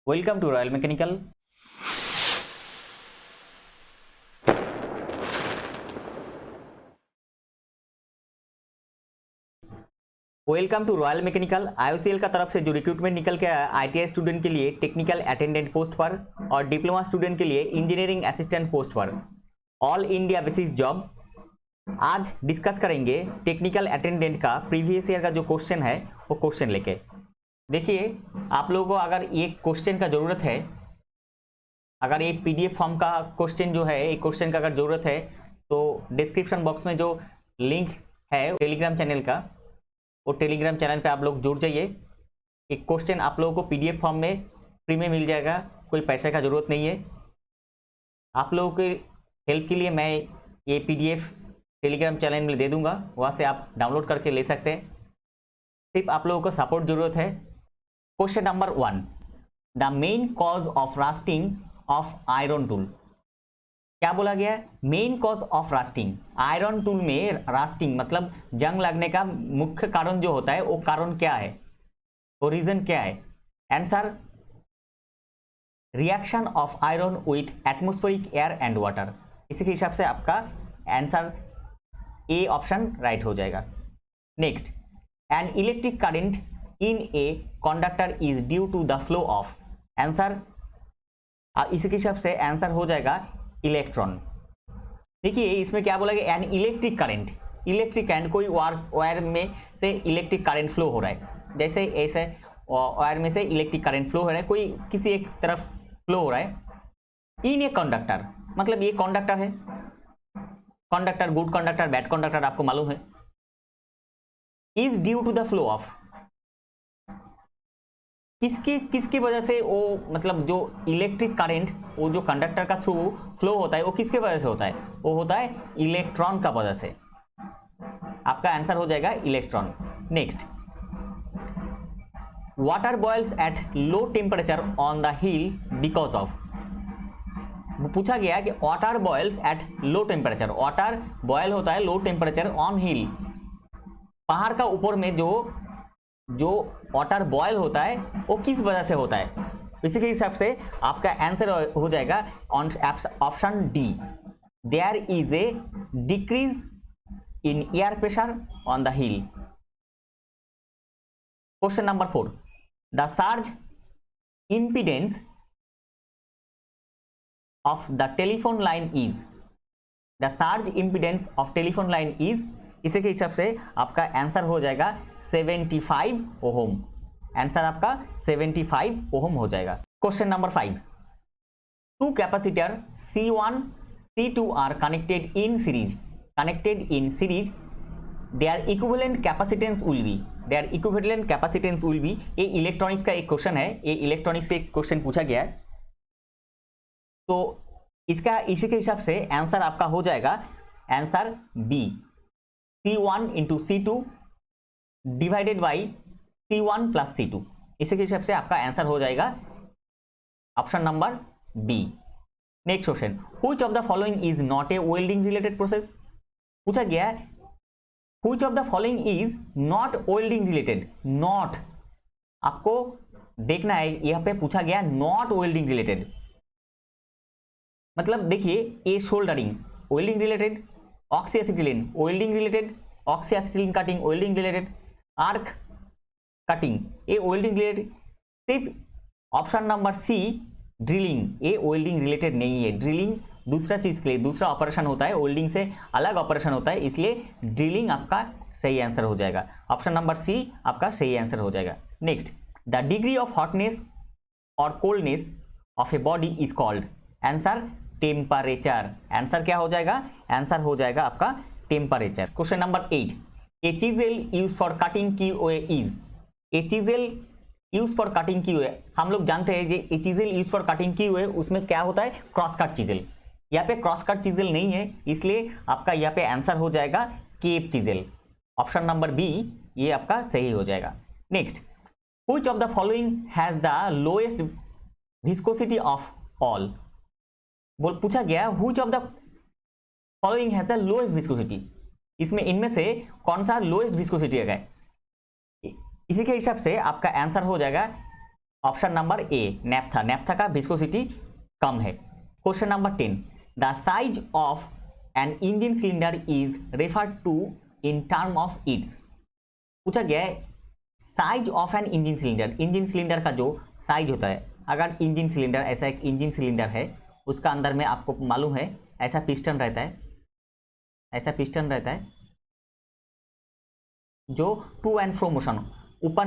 Welcome to royal mechanical. Welcome to royal mechanical. IOCL का तरफ से जो रिक्रूटमेंट निकल के आया आईटीआई स्टूडेंट के लिए टेक्निकल अटेंडेंट पोस्ट पर और डिप्लोमा स्टूडेंट के लिए इंजीनियरिंग असिस्टेंट पोस्ट पर ऑल इंडिया बेसिस जॉब। आज डिस्कस करेंगे टेक्निकल अटेंडेंट का प्रीवियस ईयर का जो क्वेश्चन है वो क्वेश्चन लेके। देखिए, आप लोगों को अगर ये क्वेश्चन का ज़रूरत है, अगर एक पीडीएफ फॉर्म का क्वेश्चन जो है एक क्वेश्चन का अगर ज़रूरत है तो डिस्क्रिप्शन बॉक्स में जो लिंक है टेलीग्राम चैनल का, वो टेलीग्राम चैनल पे आप लोग जुड़ जाइए। एक क्वेश्चन आप लोगों को पीडीएफ फॉर्म में फ्री में मिल जाएगा, कोई पैसे का ज़रूरत नहीं है। आप लोगों के हेल्प के लिए मैं ये पीडीएफ टेलीग्राम चैनल में दे दूंगा, वहाँ से आप डाउनलोड करके ले सकते हैं। सिर्फ आप लोगों को सपोर्ट ज़रूरत है। Question number 1, the main cause of rusting of iron tool. क्या बोला गया है? Main cause of rusting. Iron tool में रस्टिंग मतलब जंग लगने का मुख्य कारण जो होता है वो कारण क्या है, वो रीजन क्या है? Answer, reaction of iron with atmospheric air and water. इसी के हिसाब से आपका आंसर ए ऑप्शन राइट हो जाएगा। Next, an electric current in a conductor is due to the flow of. Answer, इसी के हिसाब से आंसर हो जाएगा इलेक्ट्रॉन। देखिए, इसमें क्या बोला गया? N electric current, electric current कोई वायर में से इलेक्ट्रिक करंट फ्लो हो रहा है, जैसे ऐसे वायर में से इलेक्ट्रिक करंट फ्लो हो रहा है, कोई किसी एक तरफ फ्लो हो रहा है इन ए कंडक्टर, मतलब ये कंडक्टर है। Conductor, good conductor, bad conductor आपको मालूम है। Is due to the flow of, किसकी वजह से वो, मतलब जो इलेक्ट्रिक करंट वो जो कंडक्टर का थ्रू फ्लो होता है वो किसके वजह से होता है? वो होता है इलेक्ट्रॉन का वजह से। आपका आंसर हो जाएगा electron. Next, water boils at low temperature on the hill because of. पूछा गया कि water boils at low temperature, water boil होता है लो टेम्परेचर ऑन हिल, पहाड़ का ऊपर में जो वाटर बॉयल होता है वो किस वजह से होता है? इसी के हिसाब से आपका आंसर हो जाएगा option D, there is a decrease in air pressure on the hill. Question number 4, the surge impedance of the telephone line is. The surge impedance of telephone line is, इसी के हिसाब से आपका आंसर हो जाएगा 75 ohm. Answer आपका 75 ohm हो जाएगा। Question number 5, two capacitor C1 C2 are connected in series. Connected in series, their equivalent capacitance will be. Their equivalent capacitance will be. ये इलेक्ट्रॉनिक का एक क्वेश्चन है, ये इलेक्ट्रॉनिक से एक क्वेश्चन पूछा गया है, तो इसका इसी के हिसाब से आंसर आपका हो जाएगा answer B, C1 into C2 divided by C1 plus C2। इसी के हिसाब से आपका आंसर हो जाएगा option number B. Next question, which of the following is not a welding related process. पूछा गया है which of the following is not welding related. Not आपको देखना है, यहां पे पूछा गया नॉट वेल्डिंग रिलेटेड, मतलब देखिए A soldering welding related, oxyacetylene welding related, oxyacetylene cutting welding related, arc cutting ये वेल्डिंग रिलेटेड। सिर्फ ऑप्शन नंबर सी ड्रिलिंग, ये वेल्डिंग रिलेटेड नहीं है। ड्रिलिंग दूसरा चीज के लिए दूसरा ऑपरेशन होता है, वेल्डिंग से अलग ऑपरेशन होता है, इसलिए ड्रिलिंग आपका सही आंसर हो जाएगा। ऑप्शन नंबर सी आपका सही आंसर हो जाएगा। Next, the degree of hotness और coldness of a body is called. Answer temperature. Answer क्या हो जाएगा? आंसर हो जाएगा आपका temperature. Question number 8, a chisel use for cutting keyway is. A chisel use for cutting keyway, हम लोग जानते हैं जे a chisel use for cutting keyway उसमें क्या होता है? Cross cut chisel. यहाँ पे क्रॉस कट चीजेल नहीं है, इसलिए आपका यहाँ पे आंसर हो जाएगा केप चीजेल। ऑप्शन नंबर बी ये आपका सही हो जाएगा। Next, which of the following has the lowest viscosity of all. पूछा गया which of the following has the lowest viscosity, इसमें इनमें से कौन सा लोएस्ट विस्कोसिटी है? इसी के हिसाब से आपका आंसर हो जाएगा ऑप्शन नंबर ए नैप्था, नैप्था का विस्कोसिटी कम है। Question number 10, the size of an engine cylinder is referred to in term of its. पूछा गया है size of an engine cylinder, engine cylinder का जो साइज होता है, अगर इंजन सिलेंडर ऐसा एक इंजन सिलेंडर है, उसका अंदर में आपको मालूम है ऐसा पिस्टन रहता है, ऐसा पिस्टन रहता है जो टू एंड फ्रो मोशन, ऊपर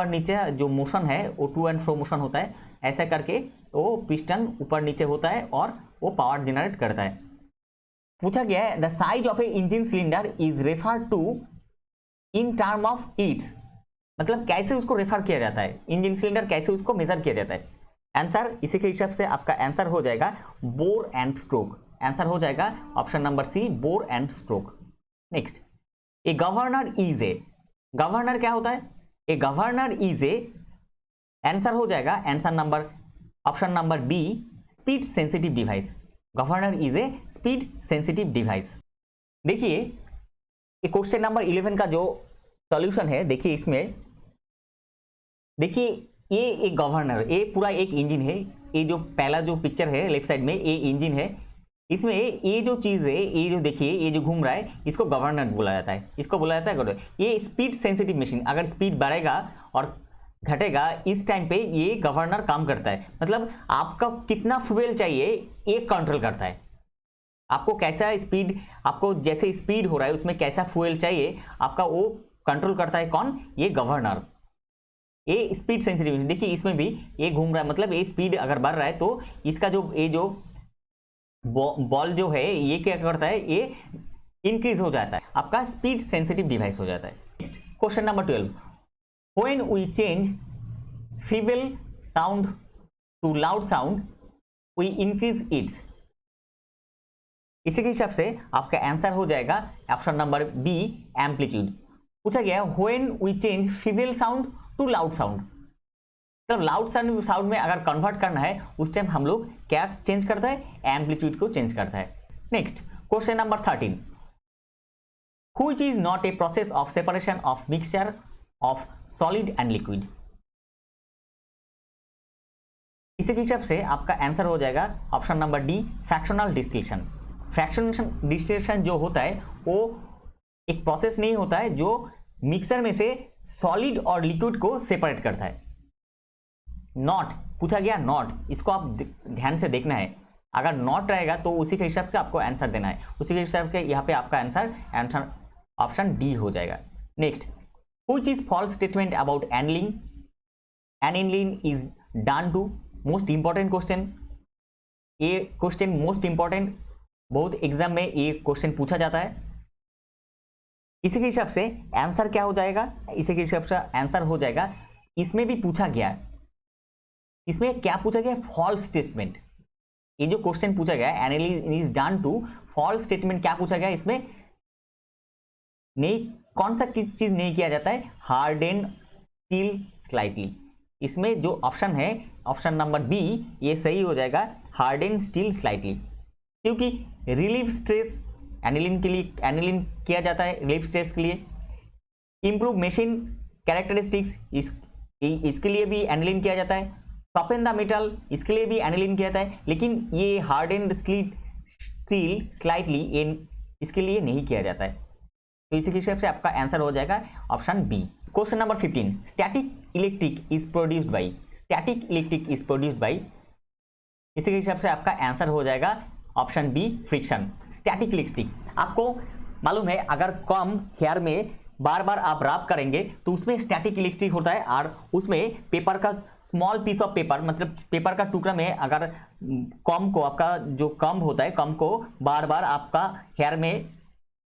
नीचे जो मोशन है वो टू एंड फ्रो मोशन होता है, ऐसा करके वो पिस्टन ऊपर नीचे होता है और वो पावर जनरेट करता है। पूछा गया है the size of a engine cylinder is refer to in term of its, मतलब कैसे उसको रेफर किया जाता है, इंजन सिलेंडर कैसे उसको मेजर किया जाता है। आंसर इसी के हिसाब से आपका आंसर हो जाएगा बोर एंड स्ट्रोक, आंसर हो जाएगा option number C bore and stroke. Next, a governor is a, governor क्या होता है, a governor is a, answer हो जाएगा answer number option number B speed sensitive device, governor is a speed sensitive device. देखिए ये question number 11 का जो solution है, देखिए इसमें देखिए ये एक गवर्नर, ये पूरा एक इंजन है, ये जो पहला जो पिक्चर है लेफ्ट साइड में ये इंजन है, इसमें ये जो चीज है, ये जो देखिए ये जो घूम रहा है इसको गवर्नर बोला जाता है, इसको बोला जाता है गवर्नर। ये स्पीड सेंसिटिव मशीन, अगर स्पीड बढ़ेगा और घटेगा इस टाइम पे ये गवर्नर काम करता है, मतलब आपका कितना फ्यूल चाहिए ये कंट्रोल करता है, आपको कैसा स्पीड, आपको जैसे स्पीड हो रहा है उसमें कैसा फ्यूल चाहिए आपका वो कंट्रोल करता है कौन, ये गवर्नर। ये स्पीड सेंसिटिव, देखिए इसमें भी ये घूम रहा है, मतलब ये स्पीड अगर बढ़ रहा है तो इसका जो ये जो बॉल जो है ये क्या करता है, ये इंक्रीज हो जाता है, आपका स्पीड सेंसिटिव डिवाइस हो जाता है। Next question number 12, when we change feeble sound to loud sound we increase its, इसी के हिसाब से आपका आंसर हो जाएगा ऑप्शन नंबर बी एम्पलीट्यूड। पूछा गया when we change feeble sound to loud sound, तो लाउड साउंड में अगर कन्वर्ट करना है उस टाइम हम लोग क्या चेंज करता है, एम्पलीट्यूड को चेंज करता है। Next question number 13, which is not a process of separation of mixture of solid and liquid, इसी के हिसाब से आपका आंसर हो जाएगा option number D fractional distillation. Fractional distillation जो होता है वो एक प्रोसेस नहीं होता है जो मिक्सर में से सॉलिड और लिक्विड को सेपरेट करता है। नॉट पूछा गया, नॉट इसको आप ध्यान से देखना है, अगर नॉट रहेगा तो उसी के हिसाब से आपको आंसर देना है, उसी के हिसाब से यहाँ पे आपका आंसर ऑप्शन डी हो जाएगा। Next, which is false statement about annealing, annealing is done to, most important question, ये क्वेश्चन मोस्ट इंपॉर्टेंट, बहुत एग्जाम में ये क्वेश्चन पूछा जाता है। इसी के हिसाब से आंसर क्या हो जाएगा, इसी के हिसाब से आंसर हो जाएगा, इसमें भी पूछा गया, इसमें क्या पूछा गया, फॉल्स स्टेटमेंट, ये जो क्वेश्चन पूछा गया analysis is done to false statement, क्या पूछा गया इसमें, नहीं कौन सा चीज नहीं किया जाता है, हार्डन स्टील स्लाइटली, इसमें जो ऑप्शन है ऑप्शन नंबर बी ये सही हो जाएगा, हार्डन स्टील स्लाइटली, क्योंकि रिलीफ स्ट्रेस एनिलिन के लिए एनिलिन किया जाता है, रिलीफ स्ट्रेस के लिए, इंप्रूव मशीन कैरेक्टरिस्टिक्स इसके लिए भी एनिलिन किया जाता है, सॉफ्टन द मेटल इसके लिए भी एनिलिन किया जाता है, लेकिन ये हार्डन स्टील स्लाइटली इसके लिए नहीं किया जाता है, तो इसी के हिसाब से आपका आंसर हो जाएगा option B. Question number 15, static electric is produced by, static electric is produced by, इसी के हिसाब से आपका आंसर हो जाएगा option B friction. Static electric आपको मालूम है, अगर कम हेयर में बार बार आप रब करेंगे तो उसमें स्टैटिक इलेक्ट्रिक होता है, और उसमें पेपर का स्मॉल पीस ऑफ पेपर, मतलब पेपर का टुकड़ा में अगर कम को, आपका जो कम होता है कम को बार बार आपका हेयर में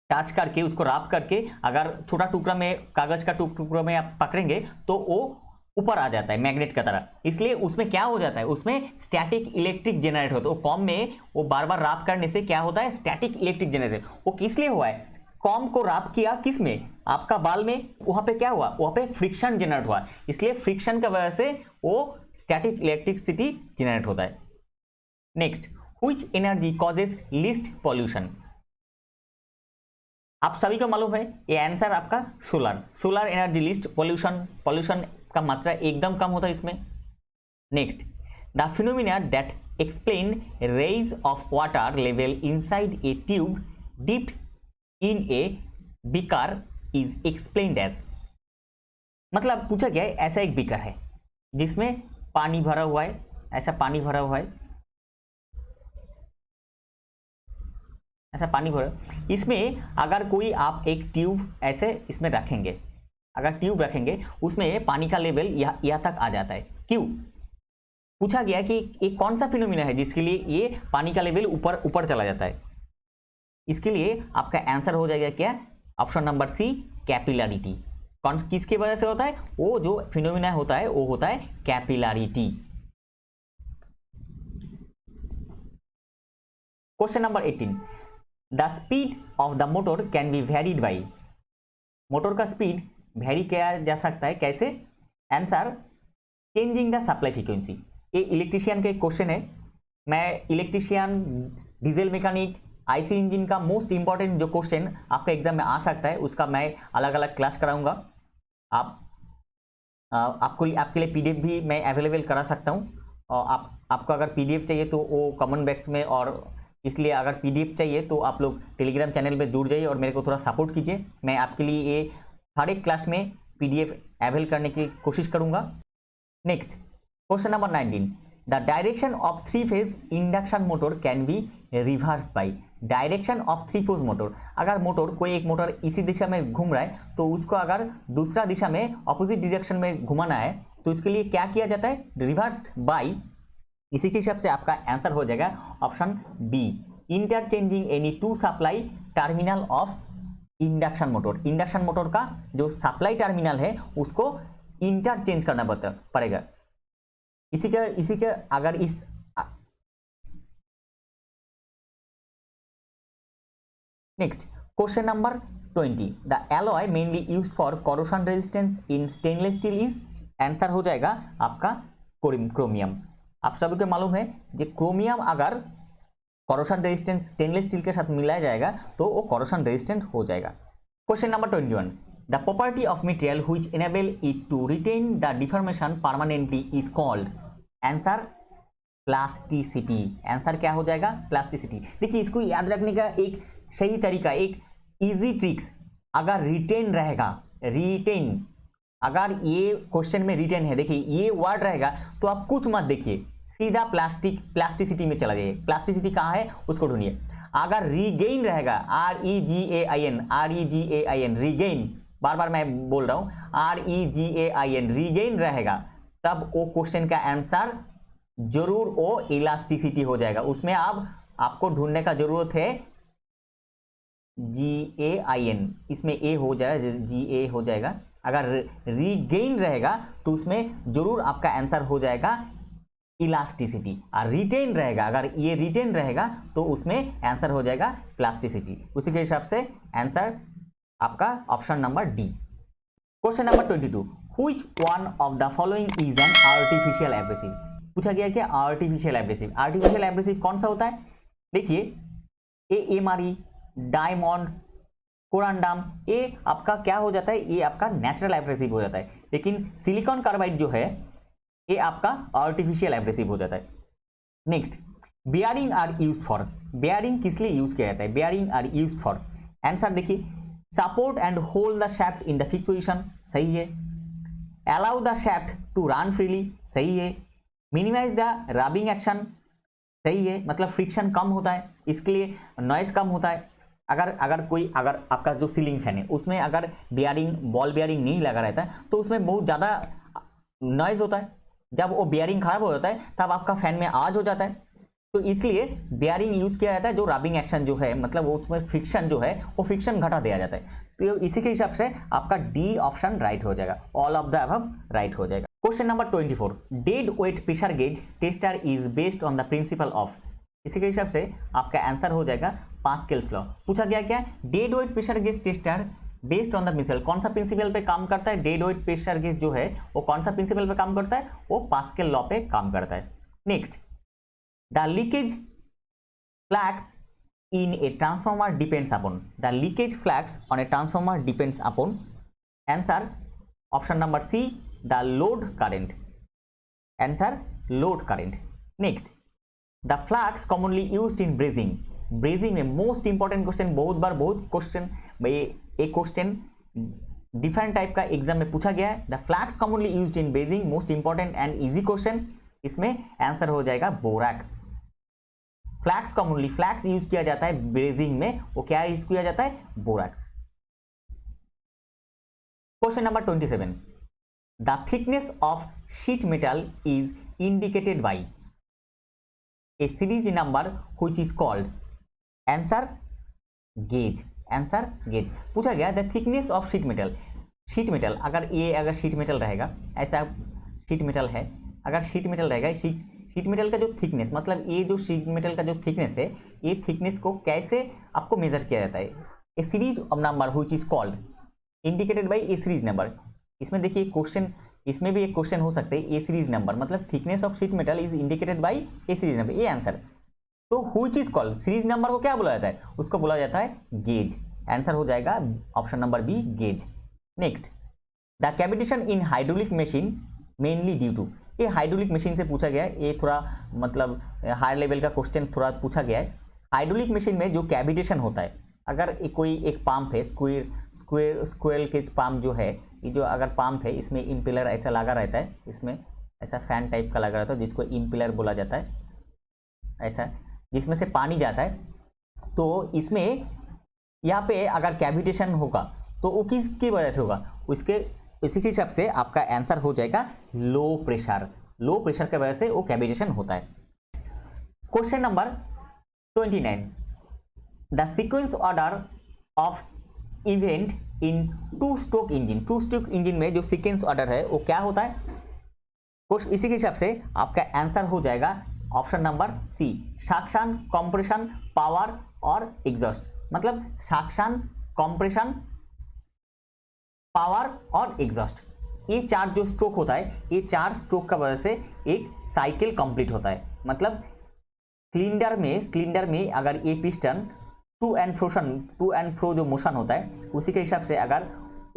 टच करके उसको रब करके अगर छोटा टुकड़ा में, कागज का टुकड़ा में आप पकड़ेंगे तो वो ऊपर आ जाता है मैग्नेट की तरह, इसलिए उसमें क्या हो जाता है, उसमें स्टैटिक इलेक्ट्रिक जनरेट होता है, वो कॉम में वो बार बार रब करने से क्या होता है, स्टैटिक इलेक्ट्रिक जनरेट, वो किस लिए हुआ है, कॉम को रब किया किस में, आपका बाल में, वहां पे क्या हुआ, वहां पे फ्रिक्शन जनरेट हुआ, इसलिए फ्रिक्शन की वजह से वो स्टैटिक इलेक्ट्रिसिटी जनरेट होता है। Next, which energy causes least pollution, आप सभी को मालूम है ये आंसर आपका solar, solar energy least pollution का मात्रा एकदम कम होता है इसमें। Next, the phenomena that explain rise of water level inside a tube dipped in a beaker is explained as, मतलब पूछा गया है ऐसा एक बीकर है जिसमें पानी भरा हुआ है, ऐसा पानी भरा हुआ है, ऐसा पानी भरा, इसमें अगर कोई आप एक ट्यूब ऐसे इसमें रखेंगे, अगर ट्यूब रखेंगे उसमें पानी का लेवल यहाँ तक आ जाता है। क्यों? पूछा गया कि एक कौन सा फिनोमिना है जिसके लिए ये पानी का लेवल ऊपर ऊपर चला जाता है। इसके लिए आपका आंसर हो जाएगा क्या? Option number C, capillarity. कौन किसके वजह से होता है? वो जो फिनोमिना होता है वो होता है capillarity. Question number 18, the speed of the motor can be varied by, motor का स्पीड वेरी किया जा सकता है कैसे? Answer, changing the supply frequency. ये इलेक्ट्रिशियन के क्वेश्चन है। मैं electrician, diesel mechanic, IC engine का मोस्ट इंपॉर्टेंट जो क्वेश्चन आपका एग्जाम में आ सकता है उसका मैं अलग अलग क्लास कराऊंगा। आपके लिए पीडीएफ भी मैं अवेलेबल करा सकता हूं, और आपको अगर पीडीएफ चाहिए तो वो कमेंट बॉक्स में, और इसलिए अगर पीडीएफ चाहिए तो आप लोग टेलीग्राम चैनल में जुड़ जाइए और मेरे को थोड़ा सपोर्ट कीजिए। मैं आपके लिए ये हर एक क्लास में पीडीएफ अवेल करने की कोशिश करूंगा। Next, question number 19, the direction of 3 phase induction motor can be reverse by, direction of 3 phase motor, अगर मोटर कोई एक मोटर इसी दिशा में घूम रहा है तो उसको अगर दूसरा दिशा में ऑपोजिट डायरेक्शन में घुमाना है तो इसके लिए क्या किया जाता है? Reversed by. इसी के हिसाब से आपका आंसर हो जाएगा option B, interchanging any two supply terminal of induction motor. Induction motor का जो सप्लाई टर्मिनल है उसको इंटरचेंज करना पड़ेगा। इसी के अगर इस next, question number 20, the alloy mainly used for corrosion resistance in stainless steel is, answer हो जाएगा आपका क्रोमियम। आप सभी को मालूम है कि क्रोमियम अगर करोशन रेजिस्टेंस स्टेनलेस स्टील के साथ मिलाया जाएगा तो वो करोशन रेजिस्टेंट हो जाएगा। Question number 21, the property of material which enable it to retain the deformation permanently is called, answer plasticity. Answer क्या हो जाएगा? प्लास्टिसिटी। देखिए इसको याद रखने का एक सही तरीका, एक इजी ट्रिक्स, अगर रिटेन रहेगा, रिटेन, अगर ये क्वेश्चन में रिटेन है, देखिए ये वर्ड रहेगा तो आप कुछ मत देखिए, सीधा प्लास्टिसिटी में चला जाइए। प्लास्टिसिटी कहाँ है उसको ढूंढिए। अगर रीगेन रहेगा, REGAIN, रीगेन, बार बार मैं बोल रहा हूं, REGAIN, रीगेन रहेगा, तब वो क्वेश्चन का आंसर जरूर वो इलास्टिसिटी हो जाएगा। उसमें आपको ढूंढने का जरूरत है GAIN, इसमें ए हो जाएगा, GA हो जाएगा। अगर रीगेन रहेगा तो उसमें जरूर आपका आंसर हो जाएगा इलास्टिसिटी, और रिटेन रहेगा, अगर ये रिटेन रहेगा तो उसमें आंसर हो जाएगा प्लास्टिसिटी। उसी के हिसाब से आंसर आपका option number D. Question number 22, which one of the following is an artificial abrasive. पूछा गया कि आर्टिफिशियल एब्रेसिव, आर्टिफिशियल एब्रेसिव कौन सा होता है? देखिए AMRE, डायमंड, कोरांडम, ये आपका क्या हो जाता है? ये आपका नेचुरल एब्रेसिव हो जाता है। लेकिन सिलिकॉन कार्बाइड जो है ये आपका आर्टिफिशियल एब्रेसिव हो जाता है। Next, bearing are used for, bearing किस लिए यूज किया जाता है? Bearing are used for, answer देखिए, support and hold the shaft in the fix position, सही है। Allow the shaft to run freely, सही है। मिनिमाइज द रबिंग एक्शन, सही है, मतलब फ्रिक्शन कम होता है, इसके लिए नॉइज कम होता है। अगर आपका जो सीलिंग फैन है उसमें अगर बेयरिंग, बॉल बेयरिंग नहीं लगा रहता है तो उसमें बहुत ज़्यादा नॉइज होता है। जब वो बेयरिंग खराब हो जाता है तब आपका फैन में आवाज हो जाता है, तो इसलिए बेयरिंग यूज किया जाता है। जो रबिंग एक्शन जो है, मतलब वो उसमें फ्रिक्शन जो है वो फ्रिक्शन घटा दिया जाता है। तो इसी के हिसाब से आपका डी ऑप्शन राइट हो जाएगा, all of the above right हो जाएगा। Question number 24, dead weight pressure gauge tester is based on the principle of, इसी के हिसाब से आपका आंसर हो जाएगा पास्कल्स लॉ। पूछा गया क्या? Dead weight pressure gauge tester based on the principle, कौन सा प्रिंसिपल पे काम करता है? डेड वेट प्रेशर गेज जो है वो कौन सा प्रिंसिपल पे काम करता है? वो पास्कल लॉ पे काम करता है। Next, the leakage flux in a transformer depends upon, the leakage flux on a transformer depends upon, answer option number C, the load current, answer load current. Next, the flux commonly used in brazing, brazing में most important question, बहुत बार बहुत question एक question different type का exam में पूछा गया है। The flux commonly used in brazing, most important and easy question, इसमें आंसर हो जाएगा borax. Flux commonly, flux use किया जाता है ब्रेजिंग में, वो क्या यूज किया जाता है, borax. Question number 27, the thickness of sheet metal is indicated by a series number which is called, answer gauge, answer gauge. पूछा गया the thickness of sheet metal, sheet metal अगर ये अगर शीट मेटल रहेगा, ऐसा शीट मेटल है, अगर sheet metal रहेगा, शीट मेटल का जो थिकनेस, मतलब ये जो शीट मेटल का जो थिकनेस है, ये थिकनेस को कैसे आपको मेजर किया जाता है, a series of number which is called indicated by a series number. इसमें देखिए क्वेश्चन, इसमें भी एक क्वेश्चन हो सकते हैं, ए सीरीज नंबर मतलब thickness of sheet metal is indicated by a series number, ये आंसर। तो which is called, series number को क्या बोला जाता है, उसको बोला जाता है गेज, आंसर हो जाएगा option number B gauge. Next, the cavitation in hydraulic machine mainly due to, ये हाइड्रोलिक मशीन से पूछा गया है, ये थोड़ा मतलब हायर लेवल का क्वेश्चन थोड़ा पूछा गया है। हाइड्रोलिक मशीन में जो कैविटेशन होता है, अगर कोई एक पंप है, स्क्वेयर केज पंप जो है, ये जो अगर पंप है, इसमें इम्पेलर ऐसा लगा रहता है, इसमें ऐसा फैन टाइप का लगा रहता है जिसको इम्पेलर बोला जाता है, ऐसा जिसमें से पानी जाता है। तो इसमें यहाँ पे अगर कैविटेशन होगा तो वो किसकी वजह से होगा, उसके इसी के हिसाब से आपका आंसर हो जाएगा लो प्रेशर, लो प्रेशर की वजह से वो कैविटेशन होता है। Question number 29, the sequence order of event in two stroke engine, two stroke engine में जो सीक्वेंस ऑर्डर है वो क्या होता है, इसी के हिसाब से आपका आंसर हो जाएगा option number C, suction, compression, power और एग्जॉस्ट। मतलब सक्शन, कंप्रेशन, पावर और एग्जॉस्ट, ये चार जो स्ट्रोक होता है, ये चार स्ट्रोक का वजह से एक साइकिल कंप्लीट होता है। मतलब सिलेंडर में अगर ये पिस्टन टू एंड फ्रो जो मोशन होता है, उसी के हिसाब से अगर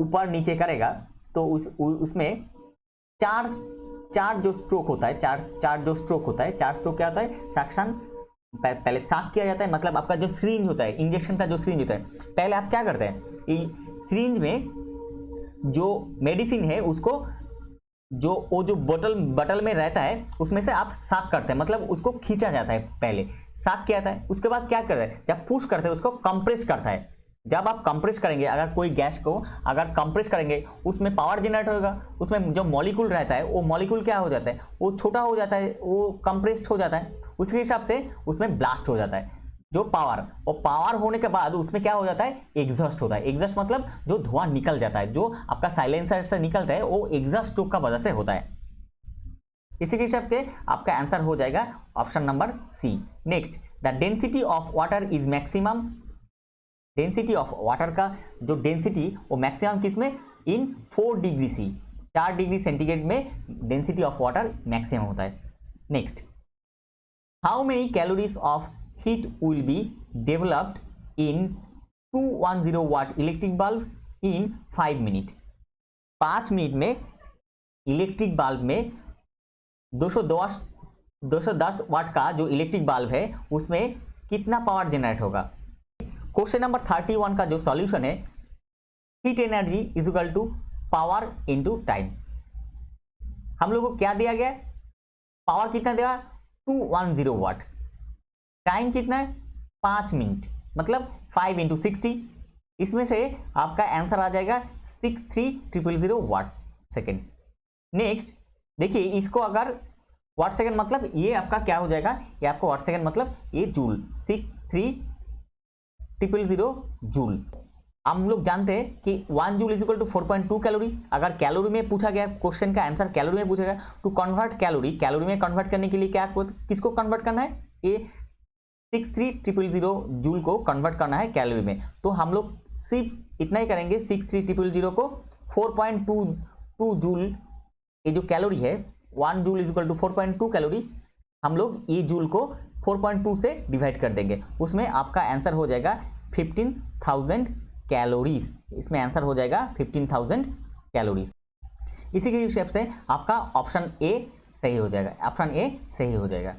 ऊपर नीचे करेगा तो उसमें चार जो स्ट्रोक होता है, चार जो स्ट्रोक होता है, चार स्ट्रोक क्या होता है, सक्शन, पहले साक किया जाता है, मतलब आपका जो सिरिंज होता है, इंजेक्शन का जो सिरिंज होता है, पहले आप क्या करते हैं, सिरिंज में जो मेडिसिन है उसको जो बटल में रहता है उसमें से आप साक करते हैं, मतलब उसको खींचा जाता है, पहले साक किया जाता है, उसके बाद क्या करते हैं, जब पुश करते हैं उसको कंप्रेस करता है। जब आप कंप्रेस करेंगे, अगर कोई गैस को अगर कंप्रेस करेंगे, उसमें पावर जनरेट होगा, उसमें जो मॉलिक्यूल रहता है वो मॉलिक्यूल क्या हो जाता है, वो छोटा हो जाता है, वो कंप्रेस्ड हो जाता है, उसके हिसाब से उसमें ब्लास्ट हो जाता है जो पावर, और पावर होने के बाद उसमें क्या हो जाता है, एग्जॉस्ट होता है। एग्जॉस्ट मतलब जो धुआं निकल जाता है, जो आपका साइलेंसर से निकलता है, वो एग्जॉस्ट स्ट्रोक का वजह से होता है। इसी के हिसाब से आपका आंसर हो जाएगा option number C. Next, the density of water is maximum, density of water का जो डेंसिटी वो मैक्सिमम किसमें, in 4 degree C, 4 degree centigrade में डेंसिटी ऑफ वाटर मैक्सिमम होता है। Next, how many calories of heat will be developed in 210 watt electric bulb in 5 minute, 5 minute में electric bulb में 210 वाट का जो इलेक्ट्रिक बल्ब है उसमें कितना पावर जनरेट होगा। क्वेश्चन नंबर 31 का जो सॉल्यूशन है, heat energy is equal to power into time. हम लोग को क्या दिया गया, पावर कितना दिया, 210 वाट, टाइम कितना है 5 मिनट, मतलब 5 × 60, इसमें से आपका आंसर आ जाएगा 63,000 वाट सेकेंड। नेक्स्ट देखिए, इसको अगर वाट सेकेंड मतलब ये आपका क्या हो जाएगा, ये आपको वाट सेकेंड मतलब ये जूल, 63,000 जूल। हम लोग जानते हैं कि 1 joule is equal to 4.2 calorie. अगर कैलोरी में पूछा गया, क्वेश्चन का आंसर कैलोरी में पूछा गया, टू कन्वर्ट कैलोरी में कन्वर्ट करने के लिए क्या किसको कन्वर्ट करना है, ये 63,000 जूल को कन्वर्ट करना है कैलोरी में। तो हम लोग सिर्फ इतना ही करेंगे, 63,000 को 4.2 जूल, ये जो कैलोरी है 1 joule is equal to 4.2 calorie, हम लोग ये जूल को 4.2 से डिवाइड कर देंगे, उसमें आपका आंसर हो जाएगा 15,000 कैलोरीज। इसमें आंसर हो जाएगा 15,000 कैलोरीज। इसी के हिसाब से आपका ऑप्शन ए सही हो जाएगा, ऑप्शन ए सही हो जाएगा।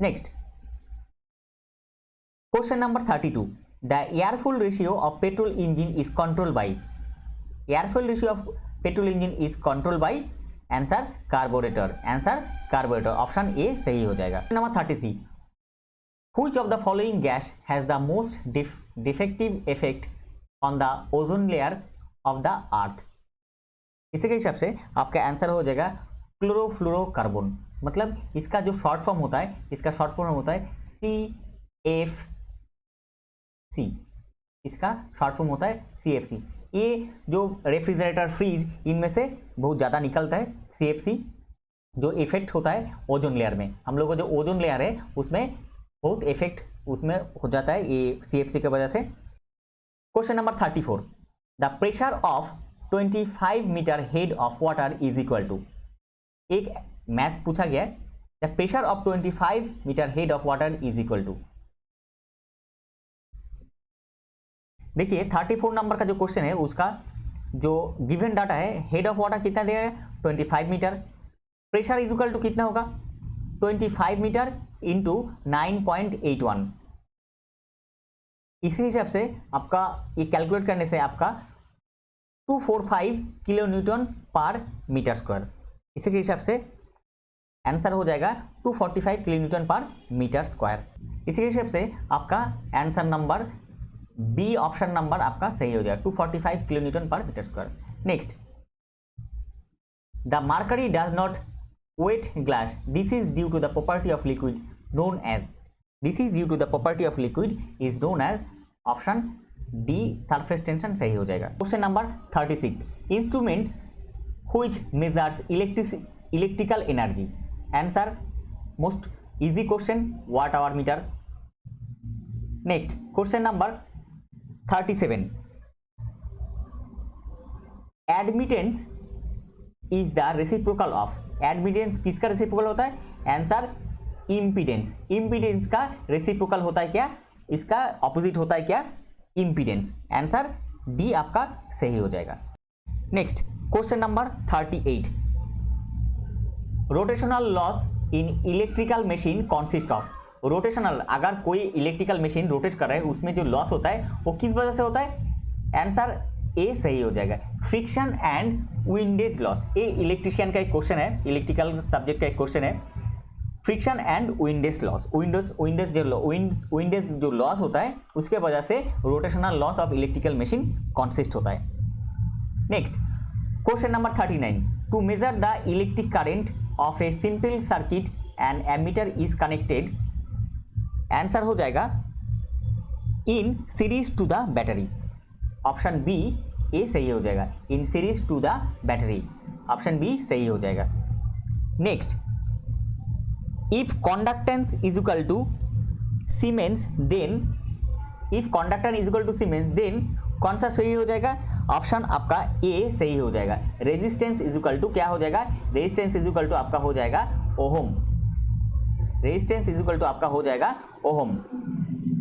Next question number 32, the air fuel ratio of petrol engine is control by, air fuel ratio of petrol engine is control by answer carburettor, answer carburettor, option A सही हो जाएगा। Number 33, which of the following gas has the most defective effect on the ozone layer of the earth, इसी के हिसाब से आपका answer हो जाएगा क्लोरोफ्लोरोकार्बन, मतलब इसका जो शॉर्ट फॉर्म होता है, इसका शॉर्ट फॉर्म होता है CFC, इसका शॉर्ट फॉर्म होता है CFC। ये जो रेफ्रिजरेटर, फ्रिज, इनमें से बहुत ज़्यादा निकलता है CFC, जो इफेक्ट होता है ओजोन लेयर में, हम लोग का जो ओजोन लेयर है उसमें बहुत इफेक्ट उसमें हो जाता है ये CFC की वजह से। Question number 34, the pressure of 25 meter head of water is equal to, एक मैथ पूछा गया है, the pressure of 25 meter head of water is equal to, देखिए 34 नंबर का जो क्वेश्चन है उसका जो गिवन डाटा है, हेड ऑफ वाटर कितना दिया है 25 meter, pressure is equal to कितना होगा 25 मीटर इंटू 9.81, इसी हिसाब से आपका ये कैलकुलेट करने से आपका 245 kilo newton per meter square, इसी के हिसाब से आंसर हो जाएगा 245 kilo newton per meter square, इसी के हिसाब से आपका answer number B option number आपका सही हो जाएगा 245 kilo newton per meter square. Next, the mercury does not wet glass, this is due to the property of liquid known as, this is due to the property of liquid is known as, option D surface tension सही हो जाएगा। Question number 36, instruments which measures electrical energy, answer most easy question watt hour meter. Next question number 37, admittance is the reciprocal of, admittance किसका reciprocal होता है, answer impedance, impedance का reciprocal होता है क्या, इसका ऑपोजिट होता है क्या, इम्पीडेंस, आंसर डी आपका सही हो जाएगा। Next question number 38, rotational loss in electrical machine consist of, rotational अगर कोई इलेक्ट्रिकल मशीन रोटेट कर रहा है उसमें जो लॉस होता है वो किस वजह से होता है, आंसर ए सही हो जाएगा, फ्रिक्शन एंड विंडेज लॉस, ये इलेक्ट्रिशियन का एक क्वेश्चन है, इलेक्ट्रिकल सब्जेक्ट का एक क्वेश्चन है, friction and windage loss, windage जो लॉस होता है उसके वजह से rotational loss of electrical machine consist होता है। Next question number 39, to measure the electric current of a simple circuit and ammeter is connected, answer हो जाएगा in series to the battery, option B ए सही हो जाएगा, in series to the battery, option B सही हो जाएगा। Next, if conductance is equal to siemens then, if conductor is equal to siemens then कौन सा सही हो जाएगा, ऑप्शन आपका ए सही हो जाएगा, रेजिस्टेंस इज इक्वल टू क्या हो जाएगा, रेजिस्टेंस इज इक्वल टू आपका हो जाएगा ohm, resistance is equal to आपका हो जाएगा ohm.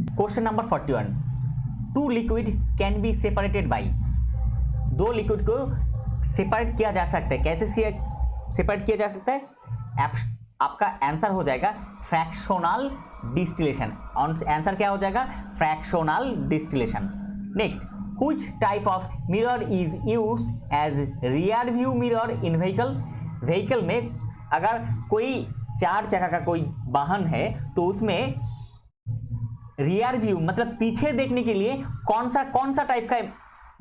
Question number 41, two liquid can be separated by, दो लिक्विड को सेपरेट किया जा सकता है, कैसे सेपरेट किया जा सकता है, आपका आंसर हो जाएगा फ्रैक्शनल डिस्टिलेशन, आंसर क्या हो जाएगा fractional distillation. Next, which type of mirror is used as rear view mirror in vehicle, vehicle में अगर कोई 4 चक्का का कोई वाहन है तो उसमें रियर व्यू मतलब पीछे देखने के लिए कौन सा टाइप का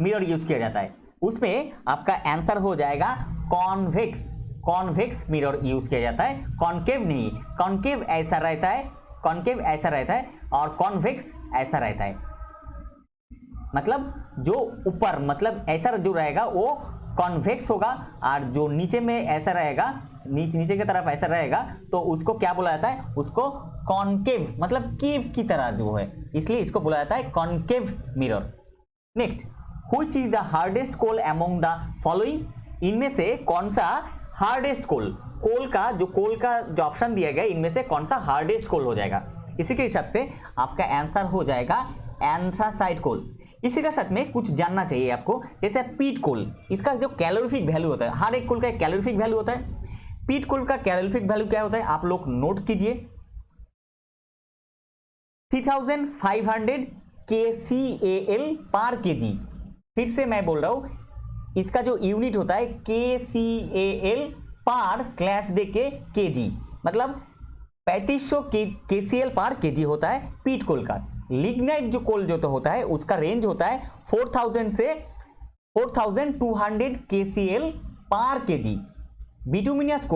मिरर यूज किया जाता है, उसमें आपका आंसर हो जाएगा कॉन्वेक्स मिरर यूज किया जाता है, कॉन्केव नहीं, कॉन्केव ऐसा रहता है, कॉन्केव ऐसा रहता है और कॉन्वेक्स ऐसा रहता है, मतलब जो ऊपर मतलब ऐसा जो रहेगा वो कॉन्वेक्स होगा और जो नीचे में ऐसा रहेगा, नीचे की तरफ ऐसा रहेगा तो उसको क्या बोला जाता है, उसको कॉन्केव मतलब केव की तरह जो है, इसलिए इसको बोला जाता है concave mirror. Next, which is the hardest coal among the following, इनमें से कौन सा हार्डेस्ट कोल, कोल का जो ऑप्शन दिया गया इनमें से कौन सा हार्डेस्ट कोल हो जाएगा, इसी के हिसाब से आपका आंसर हो जाएगा एंथ्रासाइट कोल। इसी के साथ में कुछ जानना चाहिए आपको, जैसे पीट कोल, इसका जो कैलोरीफिक वैल्यू होता है, हर एक कोल का एक कैलोरीफिक वैल्यू होता है। पीट कोल का कैलोरीफिक वैल्यू क्या होता है आप लोग नोट कीजिए, 3500 KCAL पर kg। फिर से मैं बोल रहा हूं, इसका जो यूनिट होता है KCAL पर स्लैश देके kg, मतलब 3500 KCAL पर kg होता है पीट कोल का। लिग्नाइट जो कोल जो तो होता है उसका रेंज होता है 4000 से 4200 KCAL पर kg। बिटुमिनस